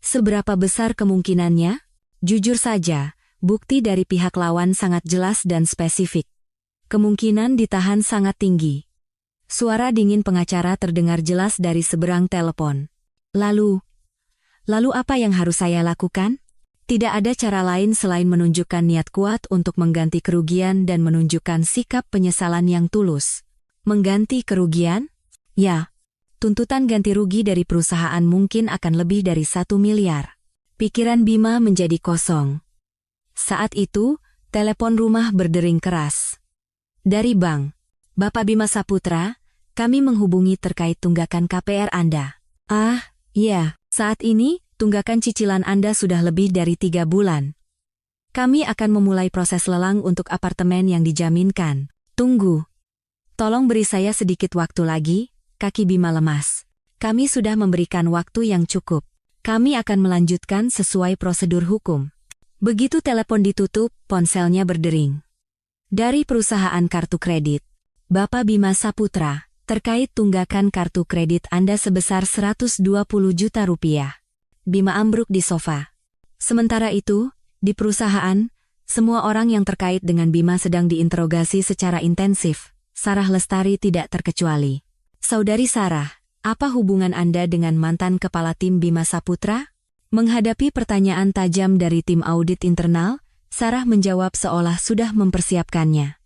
S1: Seberapa besar kemungkinannya?" Jujur saja, bukti dari pihak lawan sangat jelas dan spesifik. Kemungkinan ditahan sangat tinggi. Suara dingin pengacara terdengar jelas dari seberang telepon. Lalu apa yang harus saya lakukan? Tidak ada cara lain selain menunjukkan niat kuat untuk mengganti kerugian dan menunjukkan sikap penyesalan yang tulus. Mengganti kerugian? Ya, tuntutan ganti rugi dari perusahaan mungkin akan lebih dari 1 miliar. Pikiran Bima menjadi kosong. Saat itu, telepon rumah berdering keras. Dari bank. "Bapak Bima Saputra, kami menghubungi terkait tunggakan KPR Anda." "Ah, iya, saat ini, tunggakan cicilan Anda sudah lebih dari 3 bulan. Kami akan memulai proses lelang untuk apartemen yang dijaminkan." "Tunggu. Tolong beri saya sedikit waktu lagi," kaki Bima lemas. "Kami sudah memberikan waktu yang cukup. Kami akan melanjutkan sesuai prosedur hukum." Begitu telepon ditutup, ponselnya berdering. Dari perusahaan kartu kredit. "Bapak Bima Saputra, terkait tunggakan kartu kredit Anda sebesar 120 juta rupiah." Bima ambruk di sofa. Sementara itu, di perusahaan, semua orang yang terkait dengan Bima sedang diinterogasi secara intensif. Sarah Lestari tidak terkecuali. "Saudari Sarah, apa hubungan Anda dengan mantan kepala tim Bima Saputra?" Menghadapi pertanyaan tajam dari tim audit internal, Sarah menjawab seolah sudah mempersiapkannya.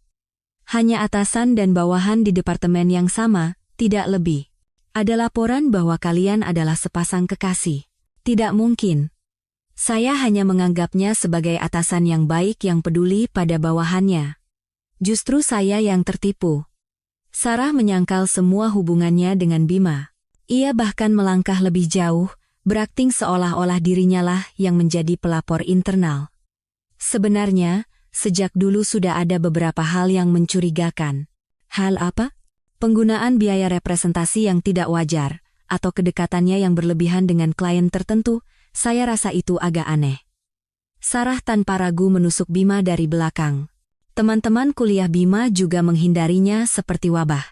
S1: "Hanya atasan dan bawahan di departemen yang sama, tidak lebih. Ada laporan bahwa kalian adalah sepasang kekasih." "Tidak mungkin. Saya hanya menganggapnya sebagai atasan yang baik yang peduli pada bawahannya. Justru saya yang tertipu." Sarah menyangkal semua hubungannya dengan Bima. Ia bahkan melangkah lebih jauh, berakting seolah-olah dirinya lah yang menjadi pelapor internal. Sebenarnya, sejak dulu sudah ada beberapa hal yang mencurigakan. Hal apa? Penggunaan biaya representasi yang tidak wajar, atau kedekatannya yang berlebihan dengan klien tertentu. Saya rasa itu agak aneh. Sarah tanpa ragu menusuk Bima dari belakang. Teman-teman kuliah Bima juga menghindarinya seperti wabah.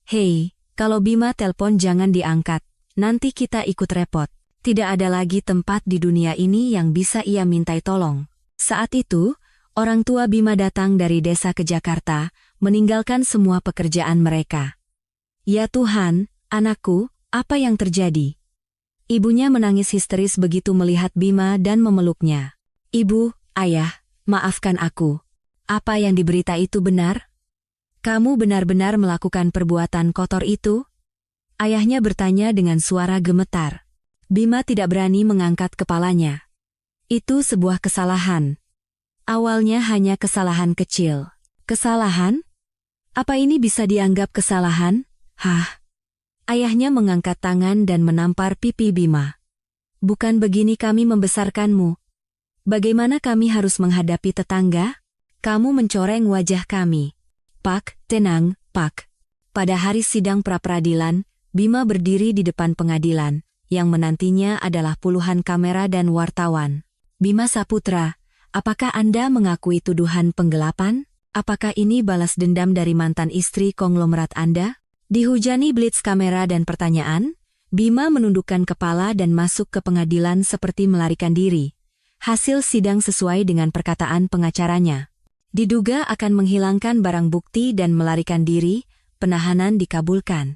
S1: "Hei, kalau Bima telpon jangan diangkat, nanti kita ikut repot. Tidak ada lagi tempat di dunia ini yang bisa ia mintai tolong." Saat itu, orang tua Bima datang dari desa ke Jakarta, meninggalkan semua pekerjaan mereka. "Ya Tuhan, anakku, apa yang terjadi?" Ibunya menangis histeris begitu melihat Bima dan memeluknya. "Ibu, ayah, maafkan aku. Apa yang diberita itu benar? Kamu benar-benar melakukan perbuatan kotor itu?" Ayahnya bertanya dengan suara gemetar. Bima tidak berani mengangkat kepalanya. "Itu sebuah kesalahan. Awalnya hanya kesalahan kecil." "Kesalahan? Apa ini bisa dianggap kesalahan?" "Hah?" Ayahnya mengangkat tangan dan menampar pipi Bima. "Bukan begini kami membesarkanmu. Bagaimana kami harus menghadapi tetangga? Kamu mencoreng wajah kami. Pak, tenang, Pak. Pada hari sidang pra-peradilan, Bima berdiri di depan pengadilan, yang menantinya adalah puluhan kamera dan wartawan. Bima Saputra, apakah Anda mengakui tuduhan penggelapan? Apakah ini balas dendam dari mantan istri konglomerat Anda? Dihujani blitz kamera dan pertanyaan, Bima menundukkan kepala dan masuk ke pengadilan seperti melarikan diri. Hasil sidang sesuai dengan perkataan pengacaranya. Diduga akan menghilangkan barang bukti dan melarikan diri, penahanan dikabulkan.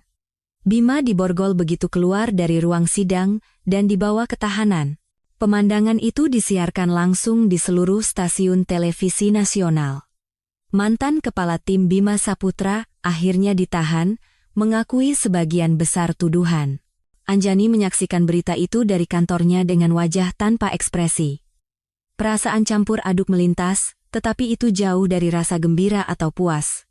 S1: Bima diborgol begitu keluar dari ruang sidang dan dibawa ke tahanan. Pemandangan itu disiarkan langsung di seluruh stasiun televisi nasional. Mantan kepala tim Bima Saputra akhirnya ditahan, mengakui sebagian besar tuduhan. Anjani menyaksikan berita itu dari kantornya dengan wajah tanpa ekspresi. Perasaan campur aduk melintas, tetapi itu jauh dari rasa gembira atau puas.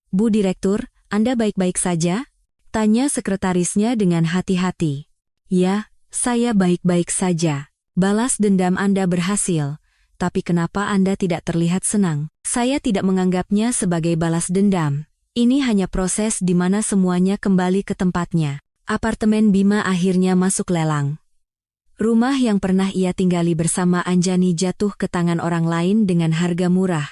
S1: Bu Direktur, Anda baik-baik saja? Tanya sekretarisnya dengan hati-hati. Ya, saya baik-baik saja. Balas dendam Anda berhasil, tapi kenapa Anda tidak terlihat senang? Saya tidak menganggapnya sebagai balas dendam. Ini hanya proses di mana semuanya kembali ke tempatnya. Apartemen Bima akhirnya masuk lelang. Rumah yang pernah ia tinggali bersama Anjani jatuh ke tangan orang lain dengan harga murah.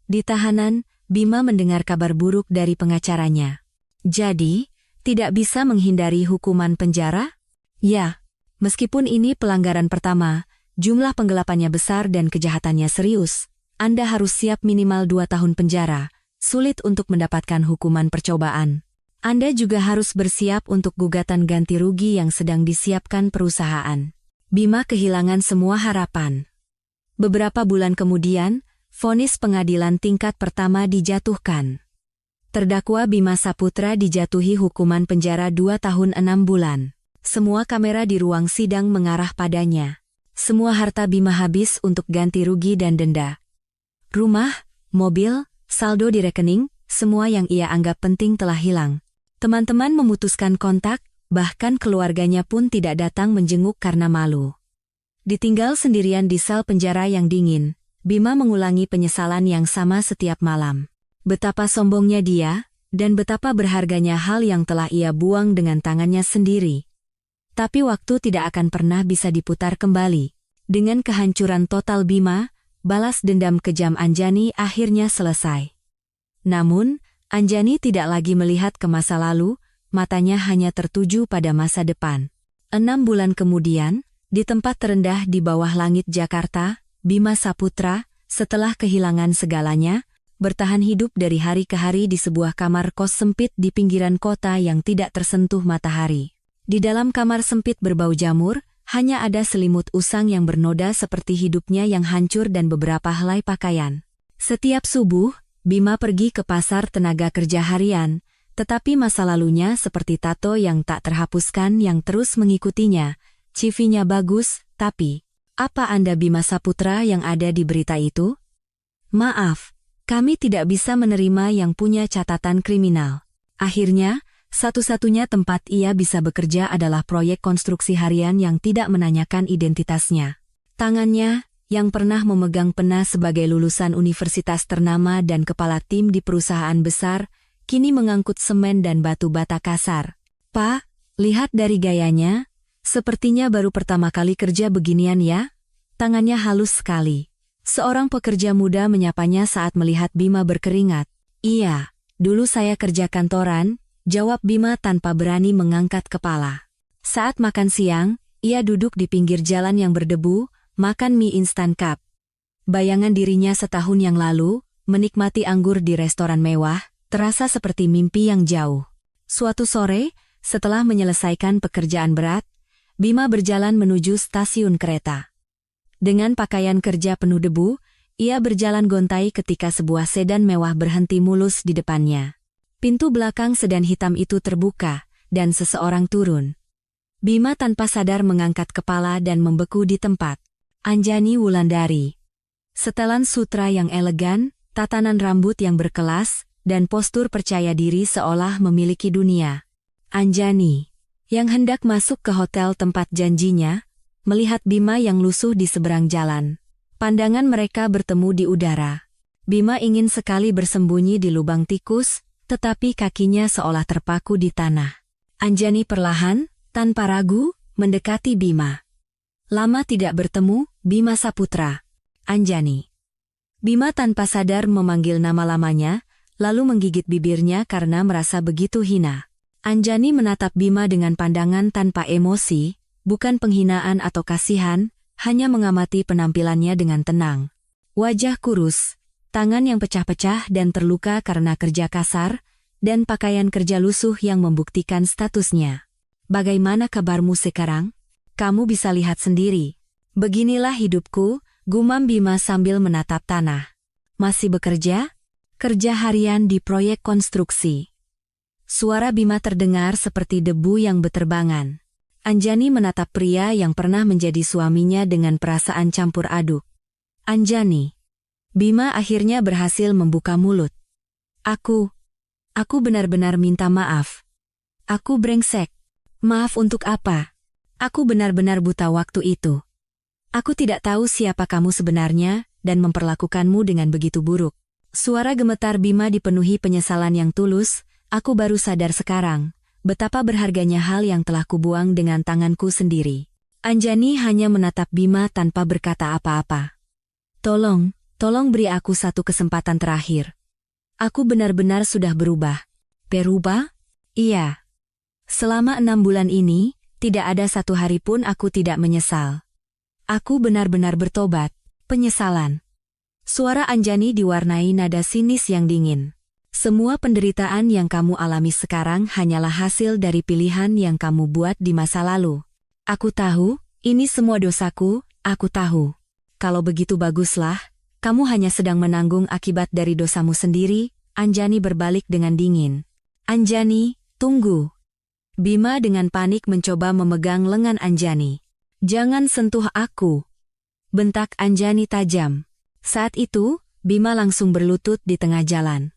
S1: Di tahanan, Bima mendengar kabar buruk dari pengacaranya. Jadi, tidak bisa menghindari hukuman penjara? Ya, meskipun ini pelanggaran pertama, jumlah penggelapannya besar dan kejahatannya serius, Anda harus siap minimal 2 tahun penjara, sulit untuk mendapatkan hukuman percobaan. Anda juga harus bersiap untuk gugatan ganti rugi yang sedang disiapkan perusahaan. Bima kehilangan semua harapan. Beberapa bulan kemudian, vonis pengadilan tingkat pertama dijatuhkan. Terdakwa Bima Saputra dijatuhi hukuman penjara 2 tahun 6 bulan. Semua kamera di ruang sidang mengarah padanya. Semua harta Bima habis untuk ganti rugi dan denda. Rumah, mobil, saldo di rekening, semua yang ia anggap penting telah hilang. Teman-teman memutuskan kontak, bahkan keluarganya pun tidak datang menjenguk karena malu. Ditinggal sendirian di sel penjara yang dingin, Bima mengulangi penyesalan yang sama setiap malam. Betapa sombongnya dia, dan betapa berharganya hal yang telah ia buang dengan tangannya sendiri. Tapi waktu tidak akan pernah bisa diputar kembali. Dengan kehancuran total Bima, balas dendam kejam Anjani akhirnya selesai. Namun, Anjani tidak lagi melihat ke masa lalu, matanya hanya tertuju pada masa depan. 6 bulan kemudian, di tempat terendah di bawah langit Jakarta, Bima Saputra, setelah kehilangan segalanya, bertahan hidup dari hari ke hari di sebuah kamar kos sempit di pinggiran kota yang tidak tersentuh matahari. Di dalam kamar sempit berbau jamur, hanya ada selimut usang yang bernoda seperti hidupnya yang hancur dan beberapa helai pakaian. Setiap subuh, Bima pergi ke pasar tenaga kerja harian, tetapi masa lalunya seperti tato yang tak terhapuskan yang terus mengikutinya. CV-nya bagus, tapi apa Anda Bima Saputra yang ada di berita itu? Maaf, kami tidak bisa menerima yang punya catatan kriminal. Akhirnya, satu-satunya tempat ia bisa bekerja adalah proyek konstruksi harian yang tidak menanyakan identitasnya. Tangannya, yang pernah memegang pena sebagai lulusan universitas ternama dan kepala tim di perusahaan besar, kini mengangkut semen dan batu bata kasar. Pak, lihat dari gayanya, sepertinya baru pertama kali kerja beginian ya? Tangannya halus sekali. Seorang pekerja muda menyapanya saat melihat Bima berkeringat. Iya, dulu saya kerja kantoran, jawab Bima tanpa berani mengangkat kepala. Saat makan siang, ia duduk di pinggir jalan yang berdebu, makan mie instan cup. Bayangan dirinya setahun yang lalu, menikmati anggur di restoran mewah, terasa seperti mimpi yang jauh. Suatu sore, setelah menyelesaikan pekerjaan berat, Bima berjalan menuju stasiun kereta. Dengan pakaian kerja penuh debu, ia berjalan gontai ketika sebuah sedan mewah berhenti mulus di depannya. Pintu belakang sedan hitam itu terbuka, dan seseorang turun. Bima tanpa sadar mengangkat kepala dan membeku di tempat. Anjani Wulandari. Setelan sutra yang elegan, tatanan rambut yang berkelas, dan postur percaya diri seolah memiliki dunia. Anjani, yang hendak masuk ke hotel tempat janjinya, melihat Bima yang lusuh di seberang jalan. Pandangan mereka bertemu di udara. Bima ingin sekali bersembunyi di lubang tikus, tetapi kakinya seolah terpaku di tanah. Anjani perlahan, tanpa ragu, mendekati Bima. Lama tidak bertemu, Bima Saputra. Anjani. Bima tanpa sadar memanggil nama lamanya, lalu menggigit bibirnya karena merasa begitu hina. Anjani menatap Bima dengan pandangan tanpa emosi, bukan penghinaan atau kasihan, hanya mengamati penampilannya dengan tenang. Wajah kurus, tangan yang pecah-pecah dan terluka karena kerja kasar, dan pakaian kerja lusuh yang membuktikan statusnya. Bagaimana kabarmu sekarang? Kamu bisa lihat sendiri. Beginilah hidupku, gumam Bima sambil menatap tanah. Masih bekerja? Kerja harian di proyek konstruksi. Suara Bima terdengar seperti debu yang beterbangan. Anjani menatap pria yang pernah menjadi suaminya dengan perasaan campur aduk. Anjani. Bima akhirnya berhasil membuka mulut. Aku benar-benar minta maaf. Aku brengsek. Maaf untuk apa? Aku benar-benar buta waktu itu. Aku tidak tahu siapa kamu sebenarnya dan memperlakukanmu dengan begitu buruk. Suara gemetar Bima dipenuhi penyesalan yang tulus. Aku baru sadar sekarang, betapa berharganya hal yang telah kubuang dengan tanganku sendiri. Anjani hanya menatap Bima tanpa berkata apa-apa. Tolong beri aku satu kesempatan terakhir. Aku benar-benar sudah berubah. Berubah? Iya. Selama 6 bulan ini, tidak ada satu hari pun aku tidak menyesal. Aku benar-benar bertobat. Penyesalan. Suara Anjani diwarnai nada sinis yang dingin. Semua penderitaan yang kamu alami sekarang hanyalah hasil dari pilihan yang kamu buat di masa lalu. Aku tahu, ini semua dosaku, aku tahu. Kalau begitu baguslah, kamu hanya sedang menanggung akibat dari dosamu sendiri. Anjani berbalik dengan dingin. Anjani, tunggu. Bima dengan panik mencoba memegang lengan Anjani. Jangan sentuh aku. Bentak Anjani tajam. Saat itu, Bima langsung berlutut di tengah jalan.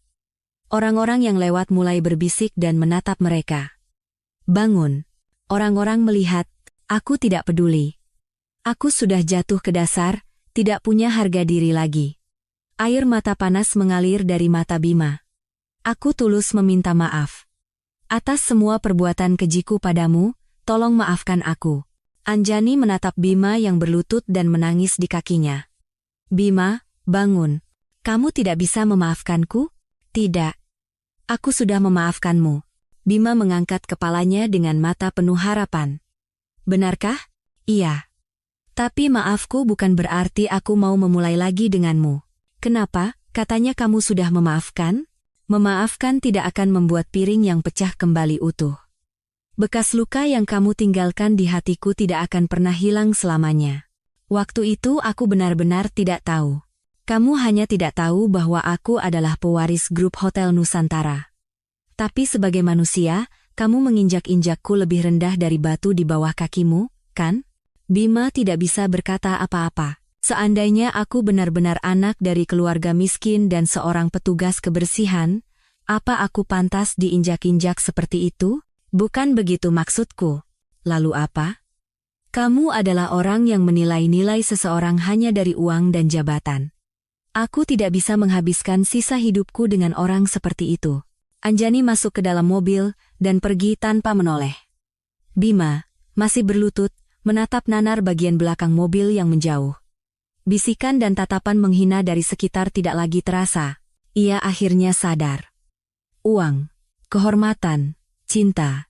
S1: Orang-orang yang lewat mulai berbisik dan menatap mereka. Bangun. Orang-orang melihat, aku tidak peduli. Aku sudah jatuh ke dasar, tidak punya harga diri lagi. Air mata panas mengalir dari mata Bima. Aku tulus meminta maaf. Atas semua perbuatan kejiku padamu, tolong maafkan aku. Anjani menatap Bima yang berlutut dan menangis di kakinya. Bima, bangun. Kamu tidak bisa memaafkanku? Tidak. Aku sudah memaafkanmu. Bima mengangkat kepalanya dengan mata penuh harapan. Benarkah? Iya. Tapi maafku bukan berarti aku mau memulai lagi denganmu. Kenapa? Katanya kamu sudah memaafkan? Memaafkan tidak akan membuat piring yang pecah kembali utuh. Bekas luka yang kamu tinggalkan di hatiku tidak akan pernah hilang selamanya. Waktu itu aku benar-benar tidak tahu. Kamu hanya tidak tahu bahwa aku adalah pewaris grup Hotel Nusantara. Tapi sebagai manusia, kamu menginjak-injakku lebih rendah dari batu di bawah kakimu, kan? Bima tidak bisa berkata apa-apa. Seandainya aku benar-benar anak dari keluarga miskin dan seorang petugas kebersihan, apa aku pantas diinjak-injak seperti itu? Bukan begitu maksudku. Lalu apa? Kamu adalah orang yang menilai-nilai seseorang hanya dari uang dan jabatan. Aku tidak bisa menghabiskan sisa hidupku dengan orang seperti itu. Anjani masuk ke dalam mobil dan pergi tanpa menoleh. Bima, masih berlutut, menatap nanar bagian belakang mobil yang menjauh. Bisikan dan tatapan menghina dari sekitar tidak lagi terasa. Ia akhirnya sadar. Uang, kehormatan, cinta,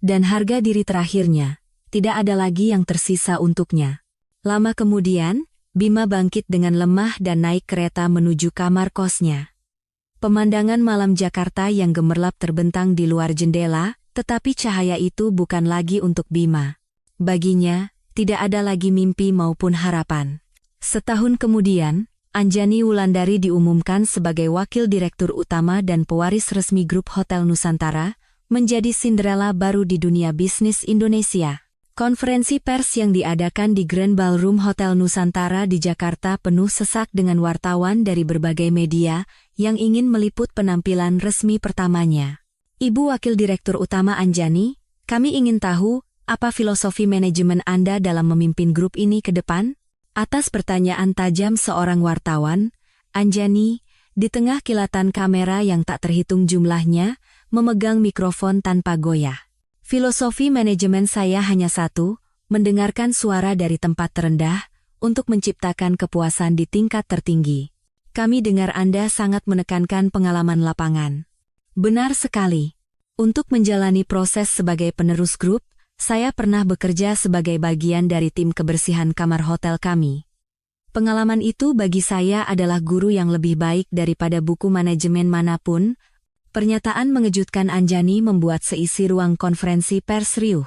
S1: dan harga diri terakhirnya. Tidak ada lagi yang tersisa untuknya. Lama kemudian, Bima bangkit dengan lemah dan naik kereta menuju kamar kosnya. Pemandangan malam Jakarta yang gemerlap terbentang di luar jendela, tetapi cahaya itu bukan lagi untuk Bima. Baginya, tidak ada lagi mimpi maupun harapan. Setahun kemudian, Anjani Wulandari diumumkan sebagai Wakil Direktur Utama dan pewaris resmi grup Hotel Nusantara, menjadi Cinderella baru di dunia bisnis Indonesia. Konferensi pers yang diadakan di Grand Ballroom Hotel Nusantara di Jakarta penuh sesak dengan wartawan dari berbagai media yang ingin meliput penampilan resmi pertamanya. Ibu Wakil Direktur Utama Anjani, kami ingin tahu, apa filosofi manajemen Anda dalam memimpin grup ini ke depan? Atas pertanyaan tajam seorang wartawan, Anjani, di tengah kilatan kamera yang tak terhitung jumlahnya, memegang mikrofon tanpa goyah. Filosofi manajemen saya hanya satu, mendengarkan suara dari tempat terendah, untuk menciptakan kepuasan di tingkat tertinggi. Kami dengar Anda sangat menekankan pengalaman lapangan. Benar sekali. Untuk menjalani proses sebagai penerus grup, saya pernah bekerja sebagai bagian dari tim kebersihan kamar hotel kami. Pengalaman itu bagi saya adalah guru yang lebih baik daripada buku manajemen manapun. Pernyataan mengejutkan Anjani membuat seisi ruang konferensi pers riuh.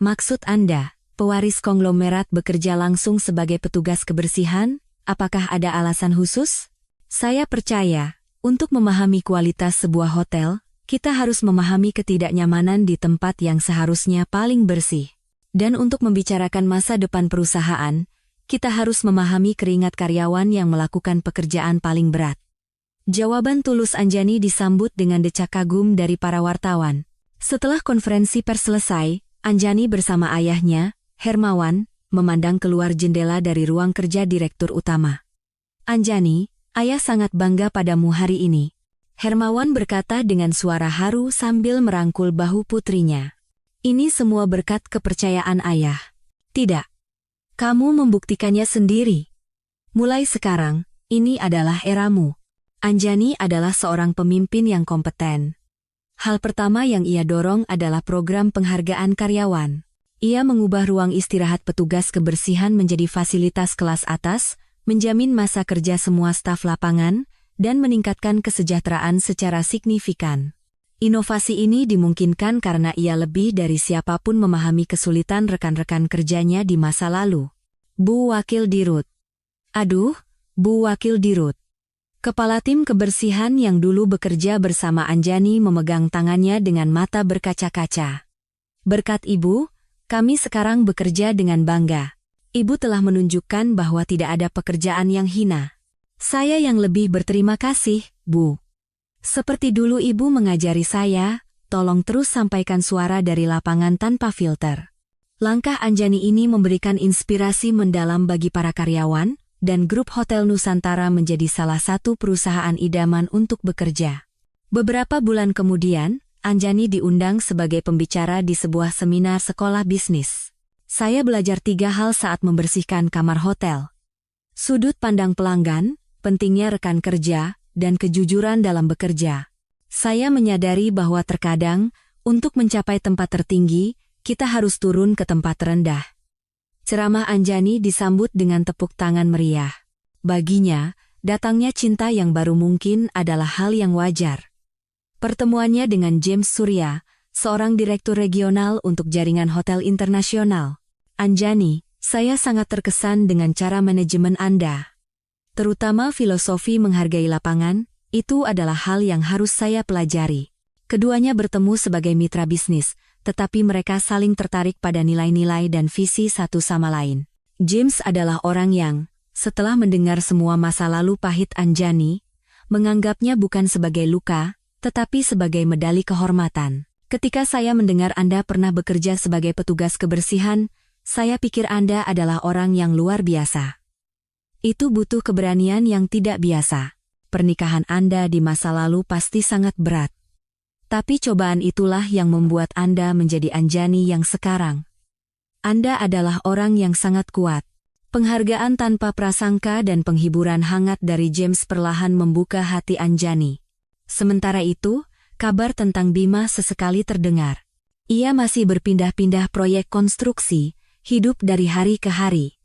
S1: Maksud Anda, pewaris konglomerat bekerja langsung sebagai petugas kebersihan? Apakah ada alasan khusus? Saya percaya, untuk memahami kualitas sebuah hotel, kita harus memahami ketidaknyamanan di tempat yang seharusnya paling bersih. Dan untuk membicarakan masa depan perusahaan, kita harus memahami keringat karyawan yang melakukan pekerjaan paling berat. Jawaban tulus Anjani disambut dengan decak kagum dari para wartawan. Setelah konferensi pers selesai, Anjani bersama ayahnya, Hermawan, memandang keluar jendela dari ruang kerja direktur utama. Anjani, ayah sangat bangga padamu hari ini. Hermawan berkata dengan suara haru sambil merangkul bahu putrinya. Ini semua berkat kepercayaan ayah. Tidak. Kamu membuktikannya sendiri. Mulai sekarang, ini adalah eramu. Anjani adalah seorang pemimpin yang kompeten. Hal pertama yang ia dorong adalah program penghargaan karyawan. Ia mengubah ruang istirahat petugas kebersihan menjadi fasilitas kelas atas, menjamin masa kerja semua staf lapangan, dan meningkatkan kesejahteraan secara signifikan. Inovasi ini dimungkinkan karena ia lebih dari siapapun memahami kesulitan rekan-rekan kerjanya di masa lalu. Bu Wakil Dirut. Aduh, Bu Wakil Dirut. Kepala tim kebersihan yang dulu bekerja bersama Anjani memegang tangannya dengan mata berkaca-kaca. Berkat Ibu, kami sekarang bekerja dengan bangga. Ibu telah menunjukkan bahwa tidak ada pekerjaan yang hina. Saya yang lebih berterima kasih, Bu. Seperti dulu Ibu mengajari saya, tolong terus sampaikan suara dari lapangan tanpa filter. Langkah Anjani ini memberikan inspirasi mendalam bagi para karyawan, dan grup Hotel Nusantara menjadi salah satu perusahaan idaman untuk bekerja. Beberapa bulan kemudian, Anjani diundang sebagai pembicara di sebuah seminar sekolah bisnis. Saya belajar 3 hal saat membersihkan kamar hotel. Sudut pandang pelanggan, pentingnya rekan kerja, dan kejujuran dalam bekerja. Saya menyadari bahwa terkadang, untuk mencapai tempat tertinggi, kita harus turun ke tempat rendah. Ceramah Anjani disambut dengan tepuk tangan meriah. Baginya, datangnya cinta yang baru mungkin adalah hal yang wajar. Pertemuannya dengan James Surya, seorang direktur regional untuk jaringan hotel internasional. Anjani, saya sangat terkesan dengan cara manajemen Anda. Terutama filosofi menghargai lapangan, itu adalah hal yang harus saya pelajari. Keduanya bertemu sebagai mitra bisnis, tetapi mereka saling tertarik pada nilai-nilai dan visi satu sama lain. James adalah orang yang, setelah mendengar semua masa lalu pahit Anjani, menganggapnya bukan sebagai luka, tetapi sebagai medali kehormatan. Ketika saya mendengar Anda pernah bekerja sebagai petugas kebersihan, saya pikir Anda adalah orang yang luar biasa. Itu butuh keberanian yang tidak biasa. Pernikahan Anda di masa lalu pasti sangat berat. Tapi cobaan itulah yang membuat Anda menjadi Anjani yang sekarang. Anda adalah orang yang sangat kuat. Penghargaan tanpa prasangka dan penghiburan hangat dari James perlahan membuka hati Anjani. Sementara itu, kabar tentang Bima sesekali terdengar. Ia masih berpindah-pindah proyek konstruksi, hidup dari hari ke hari.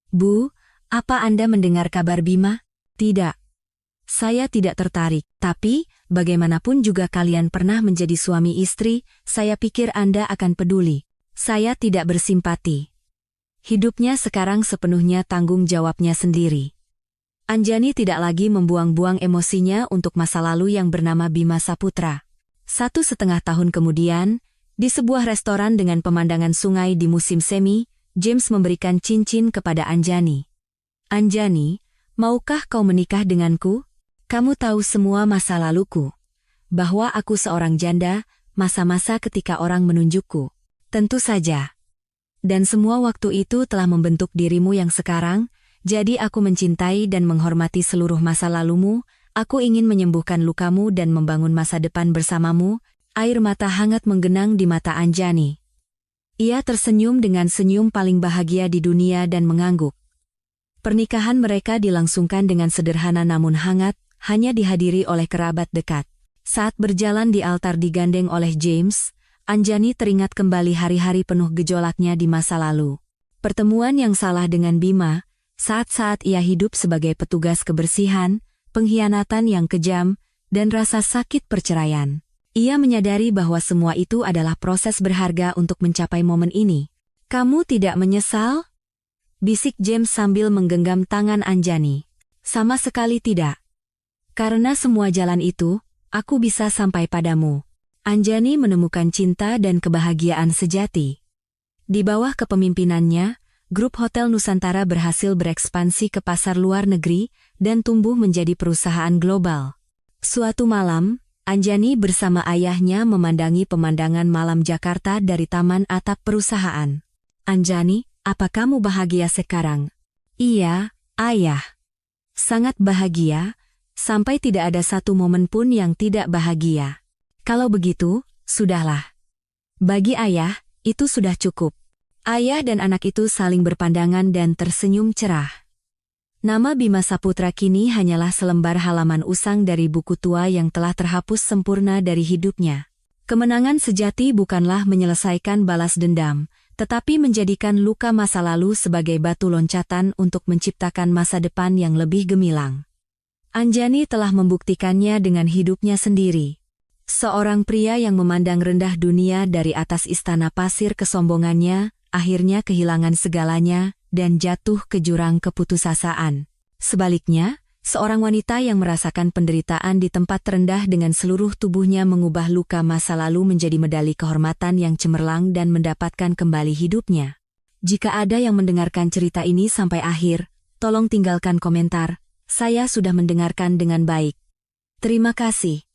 S1: Bu, apa Anda mendengar kabar Bima? Tidak. Saya tidak tertarik, tapi, bagaimanapun juga kalian pernah menjadi suami istri, saya pikir Anda akan peduli. Saya tidak bersimpati. Hidupnya sekarang sepenuhnya tanggung jawabnya sendiri. Anjani tidak lagi membuang-buang emosinya untuk masa lalu yang bernama Bima Saputra. 1,5 tahun kemudian, di sebuah restoran dengan pemandangan sungai di musim semi, James memberikan cincin kepada Anjani. Anjani, maukah kau menikah denganku? Kamu tahu semua masa laluku. Bahwa aku seorang janda, masa-masa ketika orang menunjukku. Tentu saja. Dan semua waktu itu telah membentuk dirimu yang sekarang, Jadi aku mencintai dan menghormati seluruh masa lalumu, aku ingin menyembuhkan lukamu dan membangun masa depan bersamamu. Air mata hangat menggenang di mata Anjani. Ia tersenyum dengan senyum paling bahagia di dunia dan mengangguk. Pernikahan mereka dilangsungkan dengan sederhana namun hangat, hanya dihadiri oleh kerabat dekat. Saat berjalan di altar digandeng oleh James, Anjani teringat kembali hari-hari penuh gejolaknya di masa lalu. Pertemuan yang salah dengan Bima, saat-saat ia hidup sebagai petugas kebersihan, pengkhianatan yang kejam, dan rasa sakit perceraian. Ia menyadari bahwa semua itu adalah proses berharga untuk mencapai momen ini. Kamu tidak menyesal? Bisik James sambil menggenggam tangan Anjani. Sama sekali tidak. Karena semua jalan itu, aku bisa sampai padamu. Anjani menemukan cinta dan kebahagiaan sejati. Di bawah kepemimpinannya, grup Hotel Nusantara berhasil berekspansi ke pasar luar negeri dan tumbuh menjadi perusahaan global. Suatu malam, Anjani bersama ayahnya memandangi pemandangan malam Jakarta dari taman atap perusahaan. Anjani, apa kamu bahagia sekarang? Iya, ayah. Sangat bahagia, sampai tidak ada satu momen pun yang tidak bahagia. Kalau begitu, sudahlah. Bagi ayah, itu sudah cukup. Ayah dan anak itu saling berpandangan dan tersenyum cerah. Nama Bima Saputra kini hanyalah selembar halaman usang dari buku tua yang telah terhapus sempurna dari hidupnya. Kemenangan sejati bukanlah menyelesaikan balas dendam, tetapi menjadikan luka masa lalu sebagai batu loncatan untuk menciptakan masa depan yang lebih gemilang. Anjani telah membuktikannya dengan hidupnya sendiri. Seorang pria yang memandang rendah dunia dari atas istana pasir kesombongannya, akhirnya kehilangan segalanya, dan jatuh ke jurang keputusasaan. Sebaliknya, seorang wanita yang merasakan penderitaan di tempat terendah dengan seluruh tubuhnya mengubah luka masa lalu menjadi medali kehormatan yang cemerlang dan mendapatkan kembali hidupnya. Jika ada yang mendengarkan cerita ini sampai akhir, tolong tinggalkan komentar. Saya sudah mendengarkan dengan baik. Terima kasih.